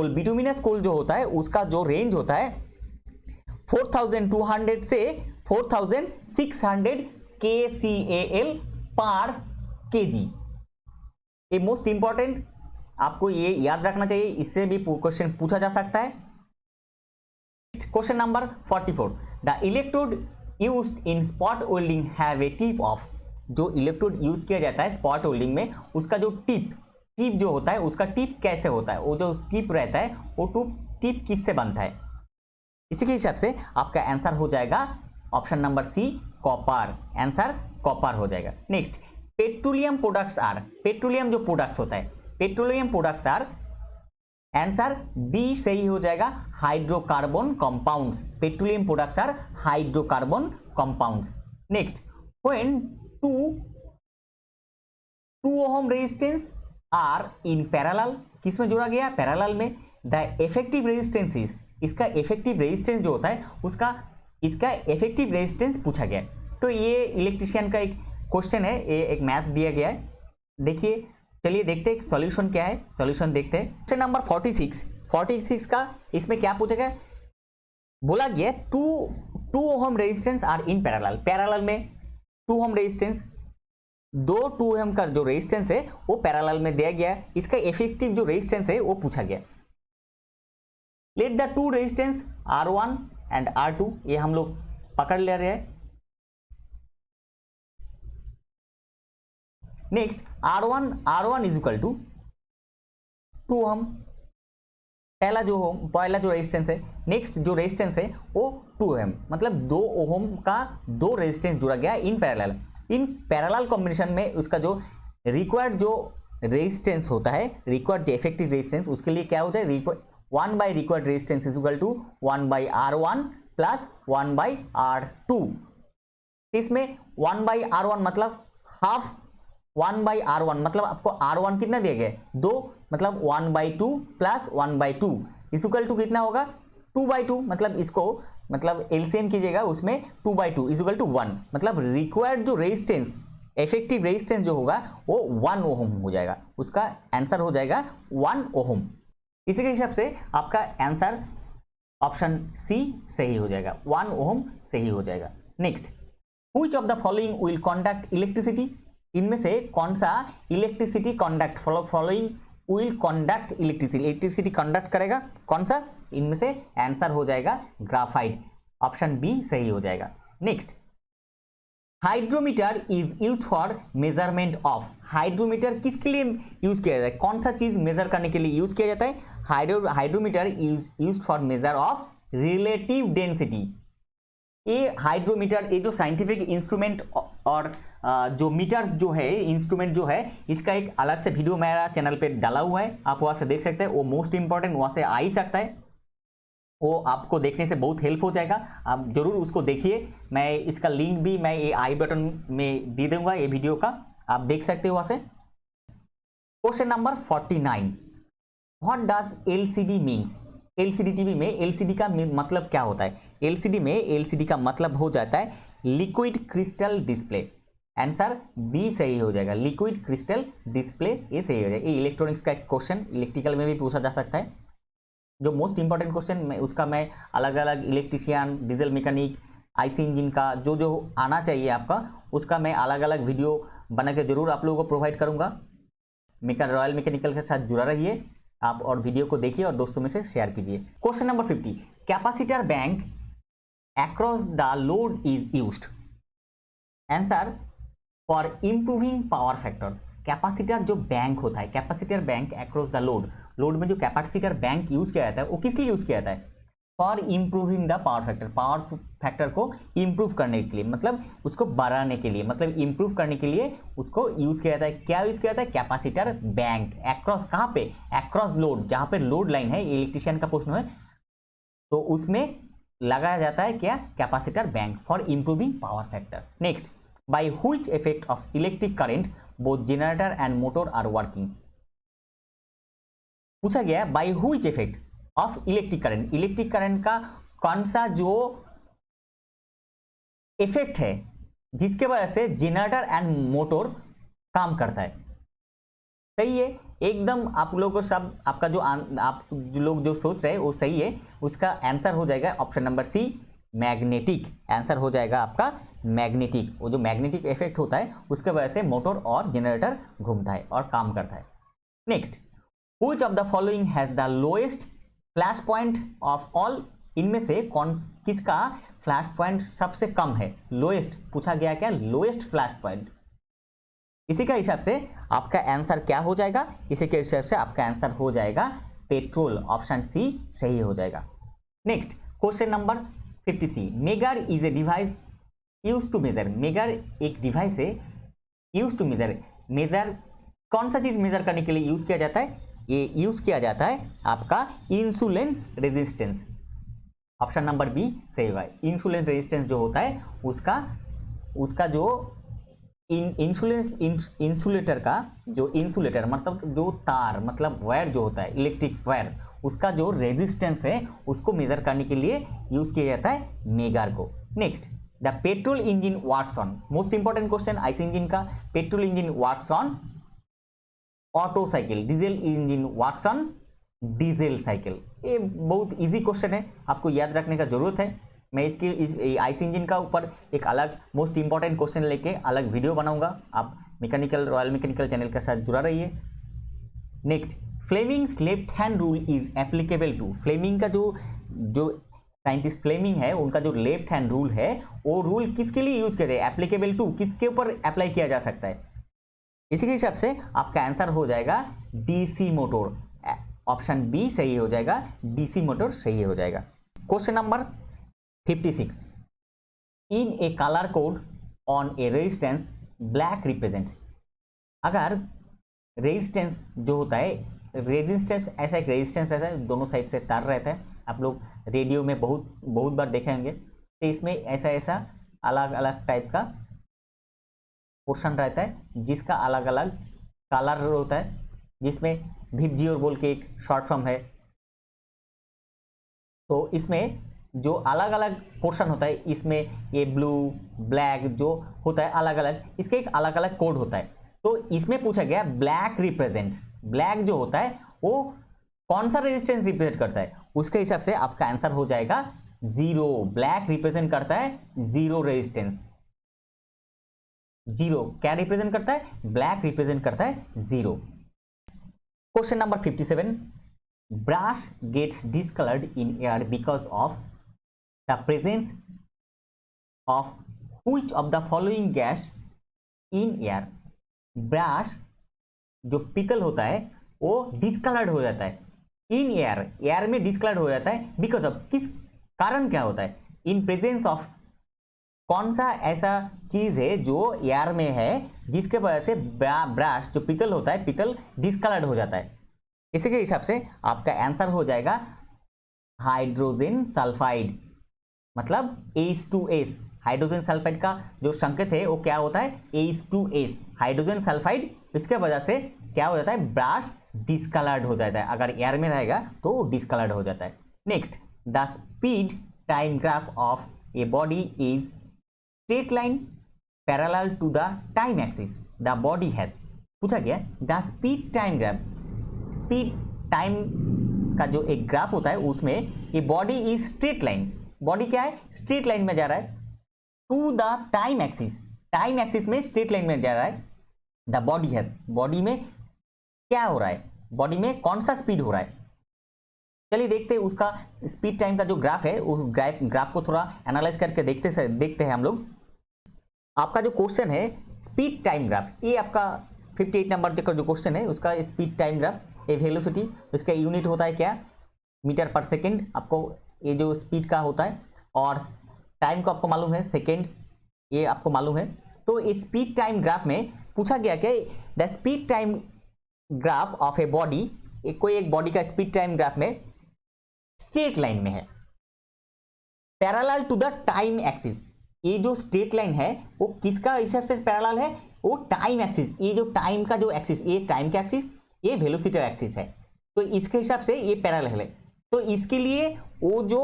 कोल जो होता है उसका जो रेंज होता है 4200 से 4600 KCAL पर kg। ये मोस्ट इंपॉर्टेंट, आपको ये याद रखना चाहिए, इससे भी क्वेश्चन पूछा जा सकता है। Question number 44, the electrode used in spot welding have a tip of. जो इलेक्ट्रोड यूज किया जाता है स्पॉट वेल्डिंग में, उसका जो टिप जो होता है उसका टिप कैसे होता है, वो जो टिप रहता है वो टिप किससे बनता है। इसी के हिसाब से आपका आंसर हो जाएगा option number C, copper. Answer copper हो जाएगा। Next, petroleum products are, petroleum जो प्रोडक्ट्स होता है, petroleum products are, answer B सही हो जाएगा, hydrocarbon compounds. Petroleum products are hydrocarbon compounds. Next, when two ohm resistance are in parallel, किसमें जोड़ा गया, पैरेलल में, द इफेक्टिव रेजिस्टेंस इज, इसका इफेक्टिव रेजिस्टेंस जो होता है उसका, इसका इफेक्टिव रेजिस्टेंस पूछा गया है। तो ये इलेक्ट्रिशियन का एक क्वेश्चन है, ये एक मैथ दिया गया है। देखिए, चलिए देखते हैं सॉल्यूशन क्या है, सॉल्यूशन देखते हैं। क्वेश्चन नंबर 46 का इसमें क्या पूछा गया, बोला गया two ohm resistance are in parallel, parallel में 2 ओम रेजिस्टेंस, 2 ओम का जो रेजिस्टेंस है वो पैरेलल में दिया गया है, इसका इफेक्टिव जो रेजिस्टेंस है वो पूछा गया। Let the two resistance R1 and R2, ये हम लोग पकड़ ले रहे हैं। Next, R1 is equal to 2 ohm, पहला जो रेजिस्टेंस है। नेक्स्ट जो रेजिस्टेंस है वो 2 ओम, मतलब 2 ओम का 2 रेजिस्टेंस जुड़ा गया in parallel. In parallel combination में उसका जो रिक्वायर्ड जो रेजिस्टेंस होता है, रिक्वायर्ड जो इफेक्टिव रेजिस्टेंस, उसके लिए क्या होता है, 1 by required resistance is equal to 1 by R1 plus 1 by R2। इसमें 1 बाई R1 मतलब हाफ, 1 बाई R1 मतलब आपको R1 कितना दिया गया है 2, मतलब 1 by 2 plus 1 by 2 is equal to कितना होगा 2 बाई 2, मतलब इसको मतलब एलसीएम कीजिएगा, उसमें 2 बाई 2 इज इक्वल टू 1, मतलब रिक्वायर्ड जो रेजिस्टेंस, इफेक्टिव रेजिस्टेंस जो होगा वो 1 ओम हो जाएगा, उसका आंसर हो जाएगा 1 ओम। इसी के हिसाब से आपका आंसर ऑप्शन सी सही हो जाएगा, 1 ओम सही हो जाएगा। Next, which of the following will conduct electricity, इनमें से कौन सा electricity conduct, following will conduct electricity conduct करेगा, कौन सा, इनमें से आंसर हो जाएगा ग्राफाइट, ऑप्शन बी सही हो जाएगा। Next, hydrometer is used for measurement of, hydrometer किसके लिए यूज किया जाता है, कौन सा चीज मेजर करने के लिए यूज किया जाता है, hydrometer is used for measure of relative density. ये हाइड्रोमीटर, ये जो साइंटिफिक इंस्ट्रूमेंट और जो मीटर्स जो है, इंस्ट्रूमेंट जो है, इसका एक अलग से वीडियो मेरा चैनल पे डाला हुआ है, आप वहां से देख सकते हैं, वो मोस्ट इंपॉर्टेंट, वहां से आ ही सकता है, वो आपको देखने से बहुत हेल्प हो जाएगा, आप जरूर उसको देखिए। मैं इसका लिंक भी मैं ये आई बटन में दे दूंगा, ये वीडियो का आप देख सकते हो वहां से। Question number 49, what does LCD means, LCD TV में एलसीडी का मतलब क्या होता है, एलसीडी में एलसीडी का मतलब हो जाता है liquid crystal display, answer B सही हो जाएगा, लिक्विड क्रिस्टल डिस्प्ले, ये सही हो जाएगा। ये इलेक्ट्रॉनिक्स का एक क्वेश्चन इलेक्ट्रिकल में भी पूछा जा सकता है, जो मोस्ट इंपॉर्टेंट क्वेश्चन उसका मैं अलग अलग electrician, diesel mechanic, IC engine का जो आना चाहिए आपका, उसका मैं अलग अलग वीडियो बना के जरूर आप लोगों को प्रोवाइड करूंगा। रॉयल मैकेनिकल के साथ जुड़ा रहिए आप, और वीडियो को देखिए और दोस्तों में से शेयर कीजिए। Question number 50, capacitor bank across the load is used, answer for improving power factor. Capacitor जो बैंक होता है, capacitor bank across the load, load में जो कैपेसिटर बैंक यूज किया जाता है वो किस लिए यूज किया जाता है, for improving the power factor, power factor को इम्प्रूव करने के लिए, मतलब उसको बढ़ाने के लिए, मतलब इम्प्रूव करने के लिए उसको यूज किया जाता है। क्या यूज किया जाता है? Capacitor bank. एक्रॉस, कहाँ पे? एक्रॉस लोड, जहां पे लोड लाइन है, इलेक्ट्रिशियन का प्रश्न है, तो उसमें लगाया जाता है क्या? Capacitor bank for improving power factor. Next, by which effect of electric current both generator and motor are working. पूछा गया by which effect of electric current, electric current का कौन सा जो इफेक्ट है जिसके वजह से जनरेटर एंड मोटर काम करता है। सही है, एकदम आप लोगों को सब आपका जो आप जो लोग जो सोच रहे हैं वो सही है। उसका आंसर हो जाएगा option number C, magnetic. Answer हो जाएगा आपका मैग्नेटिक। वो जो मैग्नेटिक इफेक्ट होता है उसके वजह से मोटर और जनरेटर घूमता है और काम करता है। Next, which of the following has the lowest flash point of all. इनमें से कौन किसका फ्लैश पॉइंट सबसे कम है? लोएस्ट पूछा गया, क्या? Lowest flash point. इसी का हिसाब से आपका आंसर क्या हो जाएगा? इसी के हिसाब से आपका आंसर हो जाएगा पेट्रोल। ऑप्शन सी सही हो जाएगा। Next, question number 53, megger is a device use to measure. Megger एक डिवाइस है यूज टू मेजर। मेजर कौन सा चीज मेजर करने के लिए यूज किया जाता है? ये यूज किया जाता है आपका इंसुलेंस रेजिस्टेंस। ऑप्शन नंबर बी सही होगा। इंसुलेंस रेजिस्टेंस जो होता है उसका जो इंसुलेटर का जो इंसुलेटर मतलब जो तार मतलब वायर जो होता है, इलेक्ट्रिक वायर, उसका जो रेजिस्टेंस है उसको मेजर करने के लिए यूज किया जाता है मेगर को। Next, the petrol engine works on. Most important question IC engine का, petrol engine works on Otto cycle, diesel engine works on diesel cycle. ये बहुत इजी क्वेश्चन है, आपको याद रखने का जरूरत है। मैं इसके आईसी इंजन का ऊपर एक अलग मोस्ट इंपॉर्टेंट क्वेश्चन लेके अलग वीडियो बनाऊंगा। आप रॉयल मैकेनिकल चैनल के साथ जुड़ा रहिए। Next, Fleming's left hand rule is applicable to. Fleming का जो साइंटिस्ट फ्लेमिंग है उनका जो लेफ्ट हैंड रूल है वो रूल किसके लिए यूज करे? एप्लीकेबल टू, किसके ऊपर अप्लाई किया जा सकता है? इसी के हिसाब से आपका आंसर हो जाएगा डीसी मोटर। ऑप्शन बी सही हो जाएगा, डीसी मोटर सही हो जाएगा। Question number 56, in A colour code on A resistance black represent. अगर रेजिस्टेंस जो होता है, रेजिस्टेंस ऐसा एक रेजिस्टेंस रहता है, दोनों साइड से तार रहता है, आप लोग रेडियो में बहुत बार देखे होंगे। तो इसमें ऐसा अलग अलग टाइप का पोर्शन रहता है जिसका अलग अलग कलर होता है, जिसमें भिपजी और बोल के एक शॉर्ट फॉर्म है। तो इसमें जो अलग अलग पोर्शन होता है, इसमें ये ब्लू ब्लैक जो होता है अलग अलग, इसके एक अलग अलग कोड होता है। तो इसमें पूछा गया ब्लैक रिप्रेजेंट, ब्लैक जो होता है वो कौन सा रेजिस्टेंस रिप्रेजेंट करता है? उसके हिसाब से आपका आंसर हो जाएगा जीरो। ब्लैक रिप्रेजेंट करता है जीरो रेजिस्टेंस। जीरो क्या रिप्रेजेंट करता है? ब्लैक रिप्रेजेंट करता है zero. Question number 57, brush gets discoloured in air because of the presence of which of the following gas in air. Brush जो पिकल होता है वो डिसकलर्ड हो जाता है इन एयर, एयर में डिसकलर्ड हो जाता है बिकॉज ऑफ, किस कारण क्या होता है? इन प्रेजेंस ऑफ, कौन सा ऐसा चीज है जो एयर में है जिसके वजह से ब्रश जो पिकल होता है, पिकल डिसकलर्ड हो जाता है? इसी के हिसाब से आपका आंसर हो जाएगा हाइड्रोजन सल्फाइड, मतलब H2S। हाइड्रोजन सल्फाइड का जो संकेत है वो क्या होता है? H2S, hydrogen sulphide. इसके वजह से क्या हो जाता है? ब्रश डिसकलर्ड हो जाता है। अगर एयर में रहेगा तो डिसकलर्ड हो जाता है। Next, the speed time graph of a body is straight line parallel to the time axis the body has. पूछा गया the speed time graph, speed time का जो एक ग्राफ होता है उसमें ये body is straight line, body क्या है? स्ट्रेट लाइन में जा रहा है to the time axis, time axis में स्ट्रेट लाइन में जा रहा है। द बॉडी हैज, बॉडी में क्या हो रहा है? बॉडी में कौन सा स्पीड हो रहा है? चलिए देखते हैं उसका स्पीड टाइम का जो ग्राफ है उस ग्राफ को थोड़ा एनालाइज करके देखते हैं हम लोग। आपका जो क्वेश्चन है स्पीड टाइम ग्राफ, ये आपका 58 नंबर का जो क्वेश्चन है उसका स्पीड टाइम ग्राफ, ए वेलोसिटी, इसका यूनिट होता है क्या? Metre per second. आपको ये जो स्पीड का होता है, और टाइम को आपको मालूम है सेकेंड, ये आपको मालूम है। तो इस स्पीड टाइम ग्राफ में पूछा गया कि the speed time graph of a body, कोई एक बॉडी का स्पीड टाइम ग्राफ में स्ट्रेट लाइन में है, parallel to the time axis. ये जो स्ट्रेट लाइन है वो किसका हिसाब से पैरेलल है, वो टाइम एक्सिस, ये जो टाइम का जो एक्सिस, ये टाइम का एक्सिस, ये वेलोसिटी एक्सिस है, तो इसके हिसाब से ये पैरेलल है। तो इसके लिए वो जो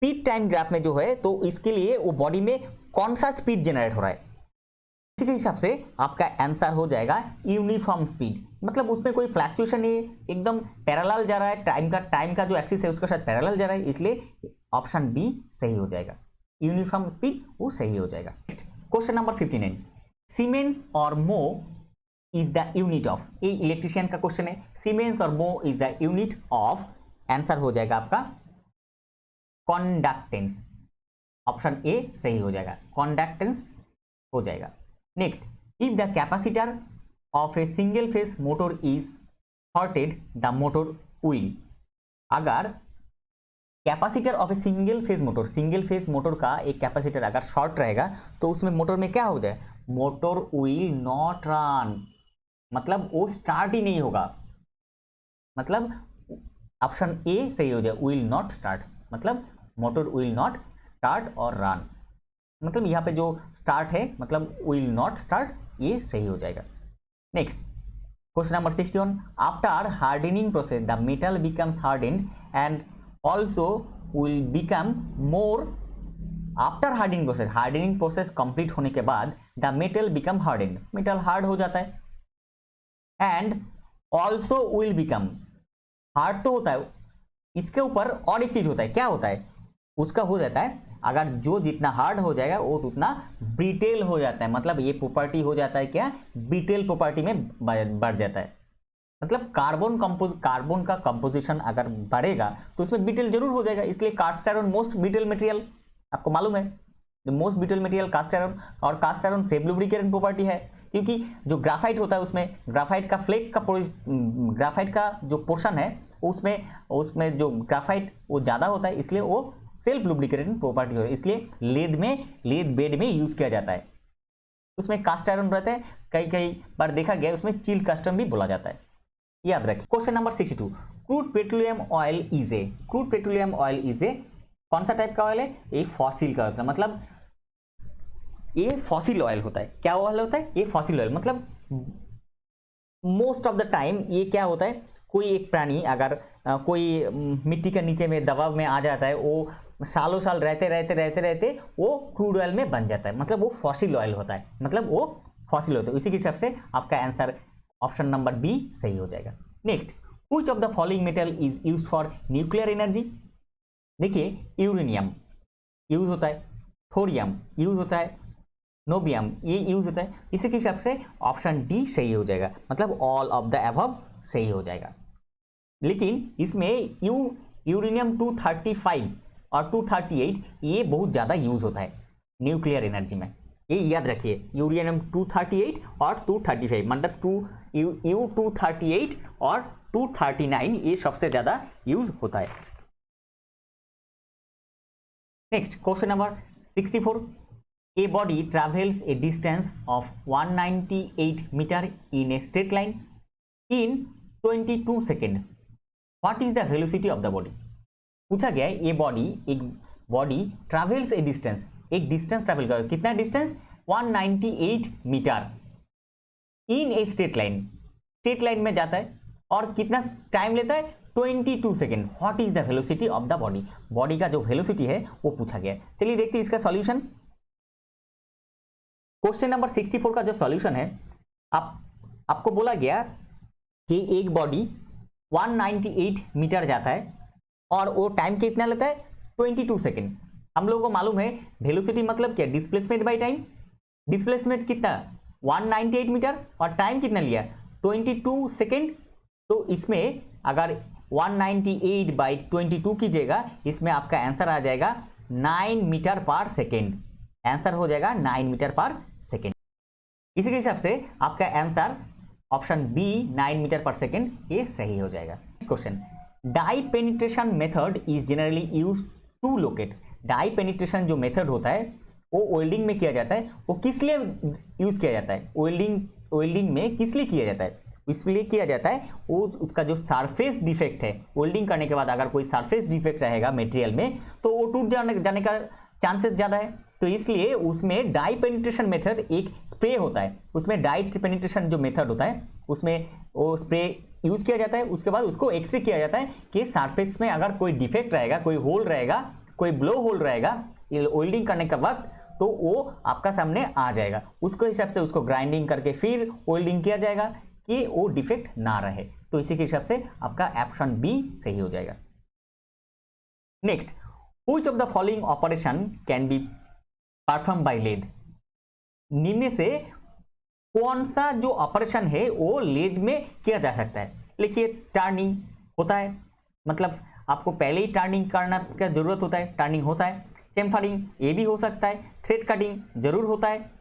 स्पीड टाइम ग्राफ में जो है, तो इसके लिए वो बॉडी में कौन सा स्पीड जनरेट हो रहा है, इसी के हिसाब से आपका आंसर हो जाएगा यूनिफॉर्म स्पीड। मतलब उसमें कोई फ्लैक्चुएशन नहीं है, एकदम पैरेलल जा रहा है, टाइम का जो एक्सिस है उसके साथ पैरेलल जा रहा है, इसलिए ऑप्शन बी सही हो जाएगा, यूनिफॉर्म स्पीड वो सही हो जाएगा। नेक्स्ट क्वेश्चन नंबर 59, सीमेंस और मो इज द यूनिट ऑफ, ये इलेक्ट्रिशियन का क्वेश्चन है, सीमेंस और मो is the unit of, answer हो जाएगा आपका कंडक्टेंस, ऑप्शन ए सही हो जाएगा, कंडक्टेंस हो जाएगा। Next, if the capacitor of a single phase motor is shorted the motor will, अगर capacitor of a single phase motor का एक कैपेसिटर अगर शॉर्ट रहेगा तो उसमें मोटर में क्या हो जाए, मोटर विल नॉट रन, मतलब वो स्टार्ट ही नहीं होगा, मतलब ऑप्शन ए सही हो जाए, विल नॉट स्टार्ट, मतलब मोटर विल नॉट स्टार्ट और रन, मतलब यहाँ पे जो स्टार्ट है मतलब विल नॉट स्टार्ट, ये सही हो जाएगा। Next question number 61, after hardening process the metal becomes hardened and also will become more, after hardening process complete होने के बाद the metal become hardened, metal hard हो जाता है, and also will become, hard तो होता है, इसके ऊपर और एक चीज होता है, क्या होता है उसका हो जाता है, अगर जो जितना हार्ड हो जाएगा वो उतना ब्रिटेल हो जाता है, मतलब ये प्रॉपर्टी हो जाता है क्या, ब्रिटेल प्रॉपर्टी में बढ़ जाता है, मतलब कार्बन का कंपोजिशन अगर बढ़ेगा तो उसमें ब्रिटेल जरूर हो जाएगा, इसलिए cast iron most brittle material, आपको मालूम है most brittle material cast iron, और cast iron safe lubricant property है, क्योंकि जो ग्राफाइट होता है उसमें ग्राफाइट का फ्लेक का ग्राफाइट का जो पोर्शन है उसमें जो ग्राफाइट वो ज़्यादा होता है, इसलिए वो सेल्फ लुब्रिकेटिंग प्रॉपर्टी हो, इसलिए लेद बेड में यूज किया जाता है, उसमें कास्ट आयरन रहता है, कई बार देखा गया उसमें चिल कास्टम भी बोला जाता है, याद रखिए। Question number 62, crude petroleum oil is a कौन सा टाइप का ऑयल है, ये फॉसिल का होता है, मतलब ये फॉसिल ऑयल होता है, क्या ऑयल होता है, ये फॉसिल ऑयल, मतलब मोस्ट ऑफ द टाइम ये क्या होता है, कोई एक प्राणी अगर कोई मिट्टी के नीचे में दबाव में आ जाता है, वो सालों साल रहते वो क्रूड ऑयल में बन जाता है, मतलब वो फॉसिल ऑयल होता है, मतलब वो फॉसिल होता है, इसी के हिसाब से आपका आंसर ऑप्शन नंबर बी सही हो जाएगा। Next, which of the following metal is used for nuclear energy, देखिए यूरेनियम यूज होता है, थोरियम यूज होता है, नोबियम ये यूज होता है, इसी के हिसाब से ऑप्शन डी सही हो जाएगा, मतलब ऑल ऑफ द अबव सही हो जाएगा। लेकिन इसमें यूरेनियम 235 और 238 ये बहुत ज़्यादा यूज होता है न्यूक्लियर एनर्जी में, ये याद रखिए, यूरेनियम 238 और 235, मतलब U238 और 239 ये सबसे ज़्यादा यूज होता है। Next question number 64, a body travels a distance of 198 meter in a straight line in 22 second, what is the velocity of the body, पूछा गया है एक बॉडी ट्रैवल्स ए डिस्टेंस, एक डिस्टेंस ट्रैवल कर, कितना distance 198 metre in a straight line में जाता है, और कितना टाइम लेता है 22 second, what is the velocity of the body का जो वेलोसिटी है वो पूछा गया है। चलिए देखते हैं इसका सॉल्यूशन। क्वेश्चन नंबर 64 का जो सॉल्यूशन है, आपको बोला गया कि एक बॉडी 198 मीटर जाता है और वो टाइम कितना लेता है 22 सेकेंड। हम लोगों को मालूम है वेलोसिटी मतलब क्या, डिस्प्लेसमेंट बाय टाइम, डिस्प्लेसमेंट कितना 198 मीटर और टाइम कितना लिया 22 सेकेंड, तो इसमें अगर 198 बाई 22 कीजिएगा, इसमें आपका आंसर आ जाएगा 9 मीटर पर सेकेंड, आंसर हो जाएगा 9 मीटर पर सेकेंड। इसी के हिसाब से आपका answer option B 9 metre per second ये सही हो जाएगा। Question, dye penetration method is generally use to locate. Dye penetration जो मेथड होता है वो वेल्डिंग में किया जाता है। वो किस लिए यूज किया जाता है? वेल्डिंग में किस लिए किया जाता है? इसलिए किया जाता है वो उसका जो सरफेस डिफेक्ट है, वेल्डिंग करने के बाद अगर कोई सरफेस डिफेक्ट रहेगा मटेरियल में तो वो टूट जाने का चांसेस ज़्यादा है। तो इसलिए उसमें डाई पेनिट्रेशन मेथड एक स्प्रे होता है, उसमें डाई पेनिट्रेशन जो मेथड होता है उसमें वो स्प्रे यूज किया जाता है। उसके बाद उसको एक्सरे किया जाता है कि सरफेस में अगर कोई डिफेक्ट रहेगा, कोई होल रहेगा, कोई ब्लो होल रहेगा वेल्डिंग करने के वक्त, तो वो आपका सामने आ जाएगा। उसको हिसाब से उसको ग्राइंडिंग करके फिर वेल्डिंग किया जाएगा कि वो डिफेक्ट ना रहे। तो इसी के हिसाब से आपका ऑप्शन बी सही हो जाएगा। Next, which of the following operation can be perform by lathe? निम्न से कौन सा जो ऑपरेशन है वो लेद में किया जा सकता है? लिखिए, टर्निंग होता है, मतलब आपको पहले ही टर्निंग करना का जरूरत होता है, टर्निंग होता है। चेम्फरिंग ये भी हो सकता है। थ्रेड कटिंग जरूर होता है।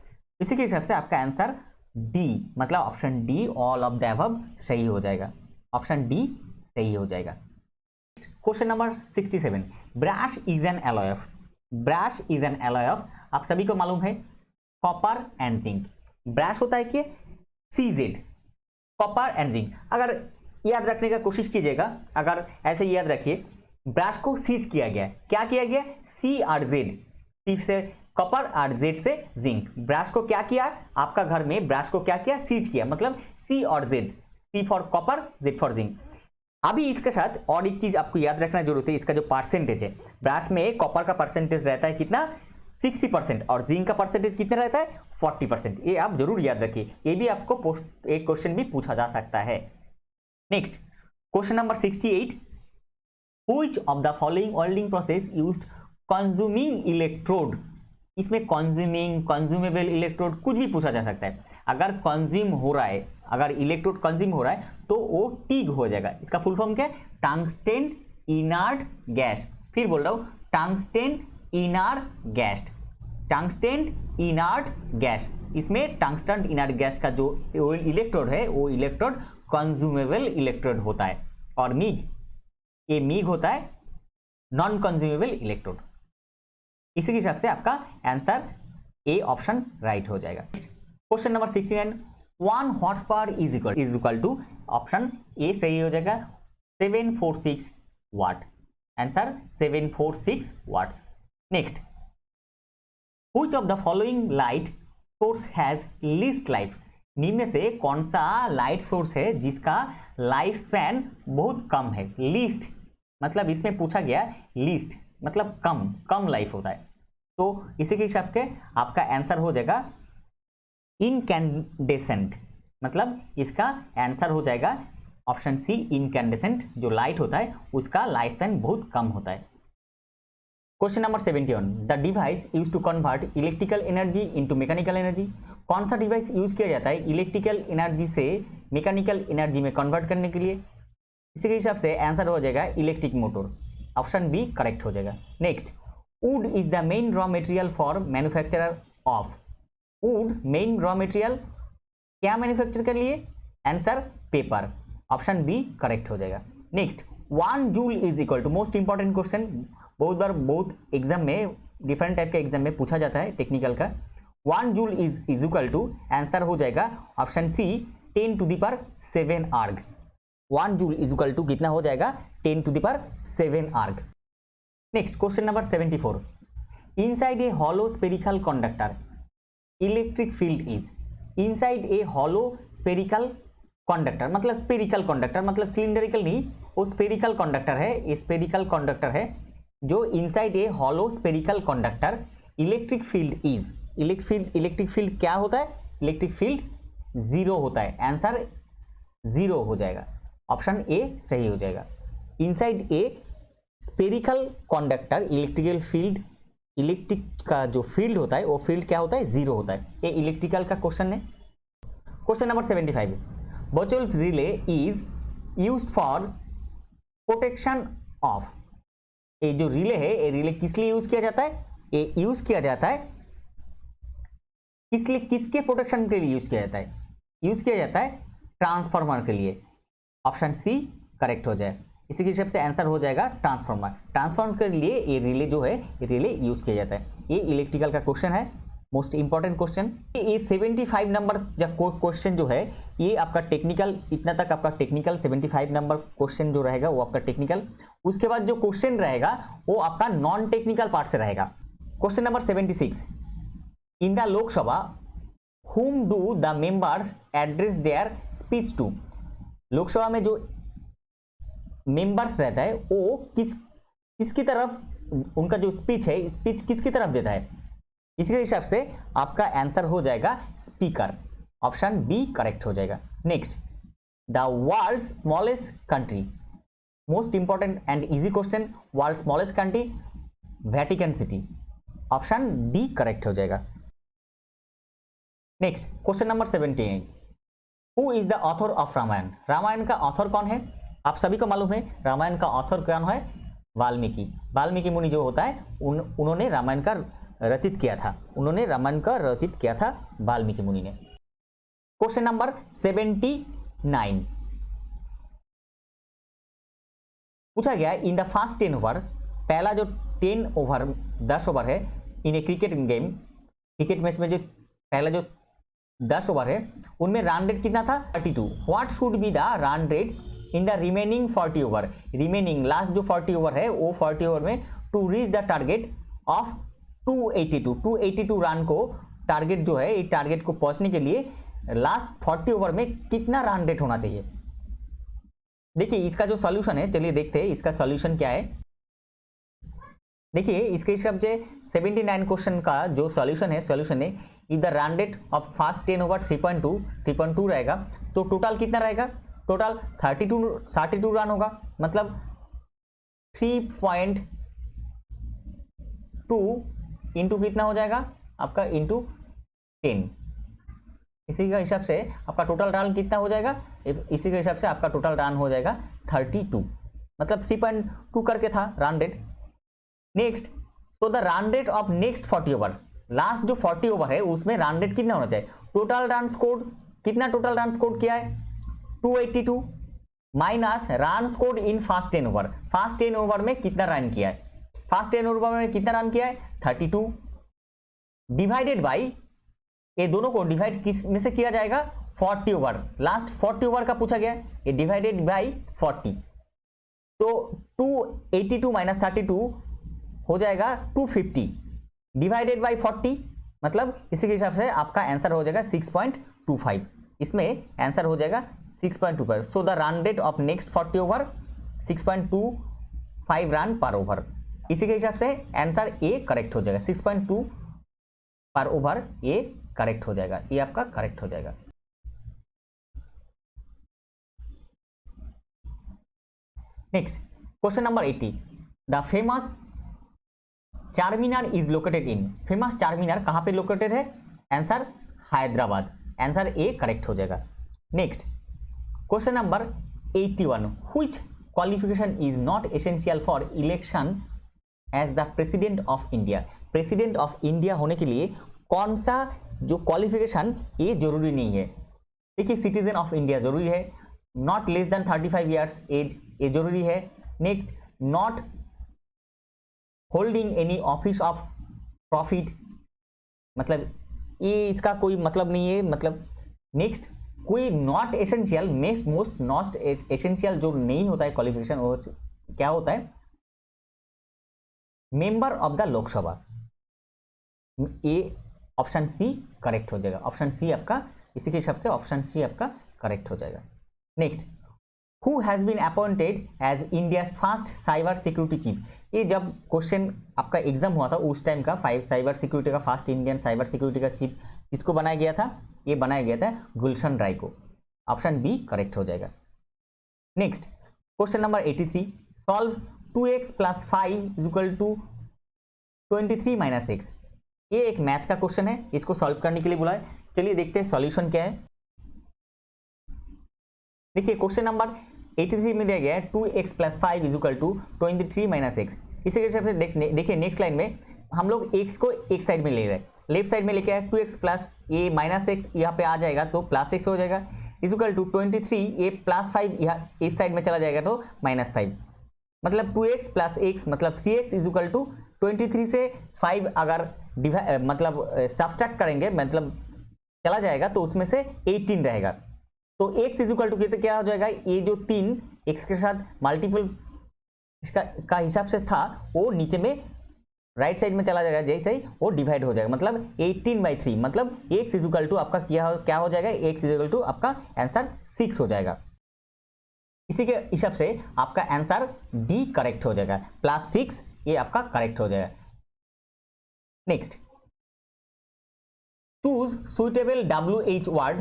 इसी के हिसाब से आपका आंसर डी, मतलब option D all of the above सही हो जाएगा। ऑप्शन डी सही हो जाएगा। Question number 67, brush is an alloy of. Brush is an alloy of, आप सभी को मालूम है, कॉपर एंड जिंक। ब्रश होता है कि CZ, कॉपर एंड जिंक। अगर याद रखने का कोशिश कीजिएगा, अगर ऐसे याद रखिए, ब्रश को सीज किया गया, क्या किया गया? C और Z, C से कॉपर और Z से जिंक। ब्रश को क्या किया? आपका घर में ब्रश को क्या किया? सीज किया, मतलब C और Z, C for copper, Z for zinc. अभी इसके साथ और एक चीज आपको याद रखना जरूरत है, इसका जो परसेंटेज है, ब्रश में कॉपर का परसेंटेज रहता है कितना? 60% और जिंक का परसेंटेज कितना रहता है? 40%। ये आप जरूर याद रखिए, ये भी आपको एक क्वेश्चन भी पूछा जा सकता है। Next, question number 68, which of the following welding process used consuming electrode? इसमें कंज्यूमिंग, कंज्यूमेबल इलेक्ट्रोड कुछ भी पूछा जा सकता है। अगर कंज्यूम हो रहा है, अगर इलेक्ट्रोड कंज्यूम हो रहा है तो वो टीग हो जाएगा। इसका फुल फॉर्म क्या है? टंगस्टेन इनर्ट गैस। फिर बोल रहा हूं, टंगस्टेन इनर्ट गैस, टंगस्टेन इनर्ट गैस। इसमें टंगस्टन इनर्ट गैस का जो इलेक्ट्रोड है वो इलेक्ट्रोड कंज्यूमेबल इलेक्ट्रोड होता है। और मीग, ये मीग होता है नॉन कंज्यूमेबल इलेक्ट्रोड। इसी के हिसाब से आपका आंसर ए ऑप्शन राइट हो जाएगा। Question number 69, 1 horse power is equal to, option A सही हो जाएगा 746 watt. Answer 746 watts. Next, which of the following light source has least life? निम्न से कौन सा लाइट सोर्स है जिसका लाइफ स्पैन बहुत कम है? लीस्ट मतलब इसमें पूछा गया, लीस्ट मतलब कम लाइफ होता है। तो इसी के हिसाब से आपका आंसर हो जाएगा इनकैंडेसेंट, मतलब इसका आंसर हो जाएगा ऑप्शन सी इनकैंडेसेंट। जो लाइट होता है उसका लाइफ स्पैन बहुत कम होता है। Question number 71, the device use to convert electrical energy into mechanical energy? कौन सा डिवाइस यूज किया जाता है इलेक्ट्रिकल एनर्जी से मैकेनिकल एनर्जी में कन्वर्ट करने के लिए? इसी के हिसाब से आंसर हो जाएगा electric motor. Option B correct हो जाएगा। Next, wood is the main raw material for manufacturer of? Wood main raw material क्या मैन्युफैक्चर के लिए? Answer paper. Option B correct हो जाएगा। Next, 1 joule is equal to, most important question, बहुत बार बहुत एग्जाम में डिफरेंट टाइप के एग्जाम में पूछा जाता है टेक्निकल का। 1 joule is equal to, answer हो जाएगा option C 10⁷ erg. 1 joule is equal to कितना हो जाएगा? 10⁷ erg. Next, question number 74, inside a hollow spherical conductor electric field is? Inside a hollow spherical conductor, मतलब स्पेरिकल कंडक्टर मतलब cylindrical नहीं, वो spherical conductor है। ये स्पेरिकल कंडक्टर है जो inside a hollow spherical conductor electric field is. Electric field क्या होता है? इलेक्ट्रिक फील्ड 0 होता है। आंसर 0 हो जाएगा। ऑप्शन ए सही हो जाएगा। Inside a spherical conductor electrical field, electric का जो फील्ड होता है वो फील्ड क्या होता है? 0 होता है। ये इलेक्ट्रिकल का क्वेश्चन है। Question number 75, Buchholz relay is used for protection of? ये जो रिले है, ये रिले किस लिए यूज किया जाता है? ये यूज किया जाता है किस लिए, किसके प्रोटेक्शन के लिए यूज किया जाता है? यूज किया जाता है ट्रांसफार्मर के लिए। ऑप्शन सी करेक्ट हो जाए। इसी के हिसाब से आंसर हो जाएगा ट्रांसफार्मर। ट्रांसफार्मर के लिए ये रिले जो है, ये रिले यूज किया जाता है। ये इलेक्ट्रिकल का क्वेश्चन है, मोस्ट इंपॉर्टेंट क्वेश्चन। ये 75 नंबर क्वेश्चन जो है ये आपका टेक्निकल, इतना तक आपका टेक्निकल 75 नंबर क्वेश्चन जो रहेगा वो आपका टेक्निकल। उसके बाद जो क्वेश्चन रहेगा वो आपका नॉन टेक्निकल पार्ट से रहेगा। Question number 76, in the Lok Sabha whom do the members address their speech to। Lok Sabha में जो मेंबर्स रहता है वो किसकी तरफ उनका जो स्पीच है, स्पीच किसकी तरफ देता है, इसके हिसाब से आपका आंसर हो जाएगा स्पीकर। ऑप्शन बी करेक्ट हो जाएगा। Next, the world smallest country, most important and easy question, world smallest country Vatican city. Option D correct हो जाएगा। Next, question number 78, who is the author of Ramayana. Ramayana का author कौन है? आप सभी को मालूम है रामायण का ऑथर कौन है? वाल्मीकि। वाल्मीकि मुनि जो होता है उन्होंने रामायण का रचित किया था, उन्होंने रामायण का रचित किया था वाल्मीकि मुनि ने। क्वेश्चन नंबर 79 पूछा गया इन द फर्स्ट 10 ओवर, पहला जो 10 ओवर 10 ओवर है इन ए क्रिकेट गेम, क्रिकेट मैच में जो पहला जो 10 ओवर है उनमें रन रेट कितना था? 32। What should be the run rate in the remaining 40 over. Remaining last जो 40 ओवर है वो 40 ओवर में to reach the target of 282 run को, टारगेट जो है, इस टारगेट को पहुंचने के लिए लास्ट 40 ओवर में कितना रन रेट होना चाहिए। देखिए इसका जो सॉल्यूशन है, चलिए देखते हैं इसका सॉल्यूशन क्या है। देखिए इसके हिसाब से 79 क्वेश्चन का जो सॉल्यूशन है if the run rate of first 10 over 3.2 रहेगा तो टोटल कितना रहेगा? टोटल 32 रन होगा, मतलब 3.2 इंटू कितना हो जाएगा आपका? इंटू 10। इसी का हिसाब से आपका टोटल रन कितना हो जाएगा? इसी के हिसाब से आपका टोटल रन हो जाएगा 32, मतलब 3.2 करके था रन रेट। नेक्स्ट, तो the run rate of next 40 over, last जो 40 ओवर है उसमें रन रेट कितना होना चाहिए? टोटल रन स्कोर्ड, कितना टोटल रन स्कोर्ड किया है? 282 minus run scored in first 10 over. First 10 over में कितना रन किया है? फर्स्ट 10 ओवर में कितना रन किया है? 32 डिवाइडेड बाई, ये दोनों को डिवाइड किस में से किया जाएगा? 40 ओवर, लास्ट 40 ओवर का पूछा गया, ये डिवाइडेड बाई 40, तो 282 माइनस 32 हो जाएगा 250 डिवाइडेड बाई 40, मतलब इसी के हिसाब से आपका आंसर हो जाएगा 6.25। इसमें आंसर हो जाएगा 6.25। So the run rate of next 40 over 6.25 run पर ओवर। इसी के हिसाब से आंसर ए करेक्ट हो जाएगा, 6.2 पर ओवर ए करेक्ट हो जाएगा, ये आपका करेक्ट हो जाएगा। Next, question number 80, the famous Charminar is located in. Famous Charminar कहां पे लोकेटेड है? Answer Hyderabad, answer A correct हो जाएगा। Next, question number 81, which qualification is not essential for election as the president of India. President of India होने के लिए कौन सा जो क्वालिफिकेशन ये जरूरी नहीं है? देखिए सिटीजन ऑफ इंडिया जरूरी है, not less than 35 years age ये जरूरी है। Next, not holding any office of profit, मतलब ये इसका कोई मतलब नहीं है, मतलब नेक्स्ट कोई not essential, most not essential जो नहीं होता है क्वालिफिकेशन, वो क्या होता है? Member of the Lok Sabha. ये ऑप्शन सी करेक्ट हो जाएगा, ऑप्शन सी आपका, इसी के हिसाब से ऑप्शन सी आपका करेक्ट हो जाएगा। Next, who has been appointed as India's first cyber security chief. ये जब क्वेश्चन आपका एग्जाम हुआ था उस टाइम का साइबर सिक्योरिटी का फर्स्ट इंडियन साइबर सिक्योरिटी का चीफ किसको बनाया गया था? ये बनाया गया था गुलशन राय को, ऑप्शन बी करेक्ट हो जाएगा। Next, question number 83, solve 2x + 5 = 23 - x। ये एक मैथ का क्वेश्चन है, इसको सॉल्व करने के लिए बोला है। चलिए देखते हैं सॉल्यूशन क्या है। देखिए क्वेश्चन नंबर 83 में दिया गया है 2x + 5 = 23 - x। इसी के हिसाब से देखिए नेक्स्ट लाइन में हम लोग x को एक साइड में ले रहे हैं, लेफ्ट साइड में लेके आए 2x + a - x, यहाँ पे आ जाएगा तो +x हो जाएगा। इक्वल टू 23, ये +5 यहाँ इस साइड में चला जाएगा तो -5, मतलब 2x + x मतलब 3x इक्वल टू 23 से 5 अगर मतलब सब्सट्रैक्ट करेंगे मतलब चला जाएगा तो उसमें से 18 रहेगा। तो x इक्वल टू क्या हो जाएगा, ये जो 3 x के साथ मल्टीपल का हिसाब से था वो नीचे में राइट साइड में चला जाएगा, जैसे ही वो डिवाइड हो जाएगा, मतलब 18/3 मतलब x इक्वल टू आपका क्या हो जाएगा, x इक्वल टू आपका आंसर 6 हो जाएगा। इसी के हिसाब से आपका आंसर डी करेक्ट हो जाएगा, +6 ये आपका करेक्ट हो जाएगा। Next, choose suitable WH word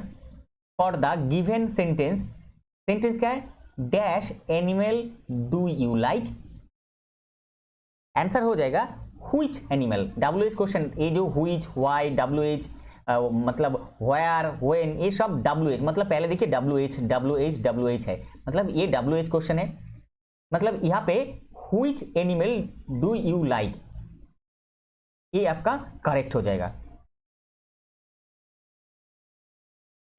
for the given sentence. Sentence क्या है, dash animal do you like. Answer हो जाएगा व्हिच एनिमल। WH क्वेश्चन, ये जो व्हिच, व्हाई, WH मतलब व्हेयर, व्हेन, ये सब WH मतलब पहले देखिए WH है, मतलब ये WH क्वेश्चन है। मतलब यहाँ पे which animal do you like, ये आपका करेक्ट हो जाएगा।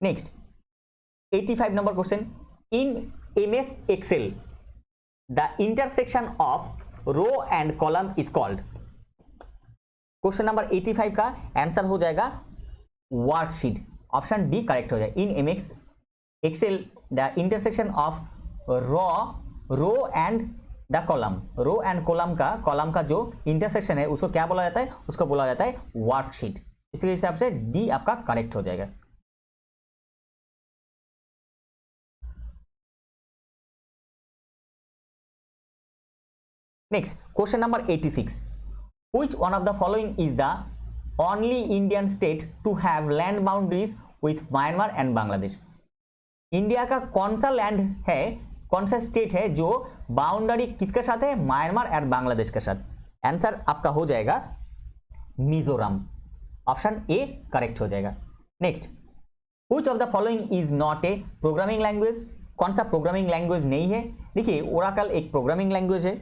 Next 85 number question, in MS Excel the intersection of row and column is called. Question number 85 का आंसर हो जाएगा वर्कशीट, ऑप्शन डी करेक्ट हो जाएगा। In MS Excel the intersection of row and the column, row and column का जो intersection है उसको क्या बोला जाता है, उसको बोला जाता है वर्कशीट। इसके हिसाब से डी आपका करेक्ट हो जाएगा। Next question number 86, which one of the following is the only Indian state to have land boundaries with Myanmar and Bangladesh? India का कौन सा लैंड है, कौन सा स्टेट है जो बाउंड्री किसके साथ है, म्यांमार और बांग्लादेश के साथ। आंसर आपका हो जाएगा मिजोरम, ऑप्शन ए करेक्ट हो जाएगा। Next, which of the following is not a programming language? कौन सा प्रोग्रामिंग लैंग्वेज नहीं है। देखिए ओराकल एक प्रोग्रामिंग लैंग्वेज है,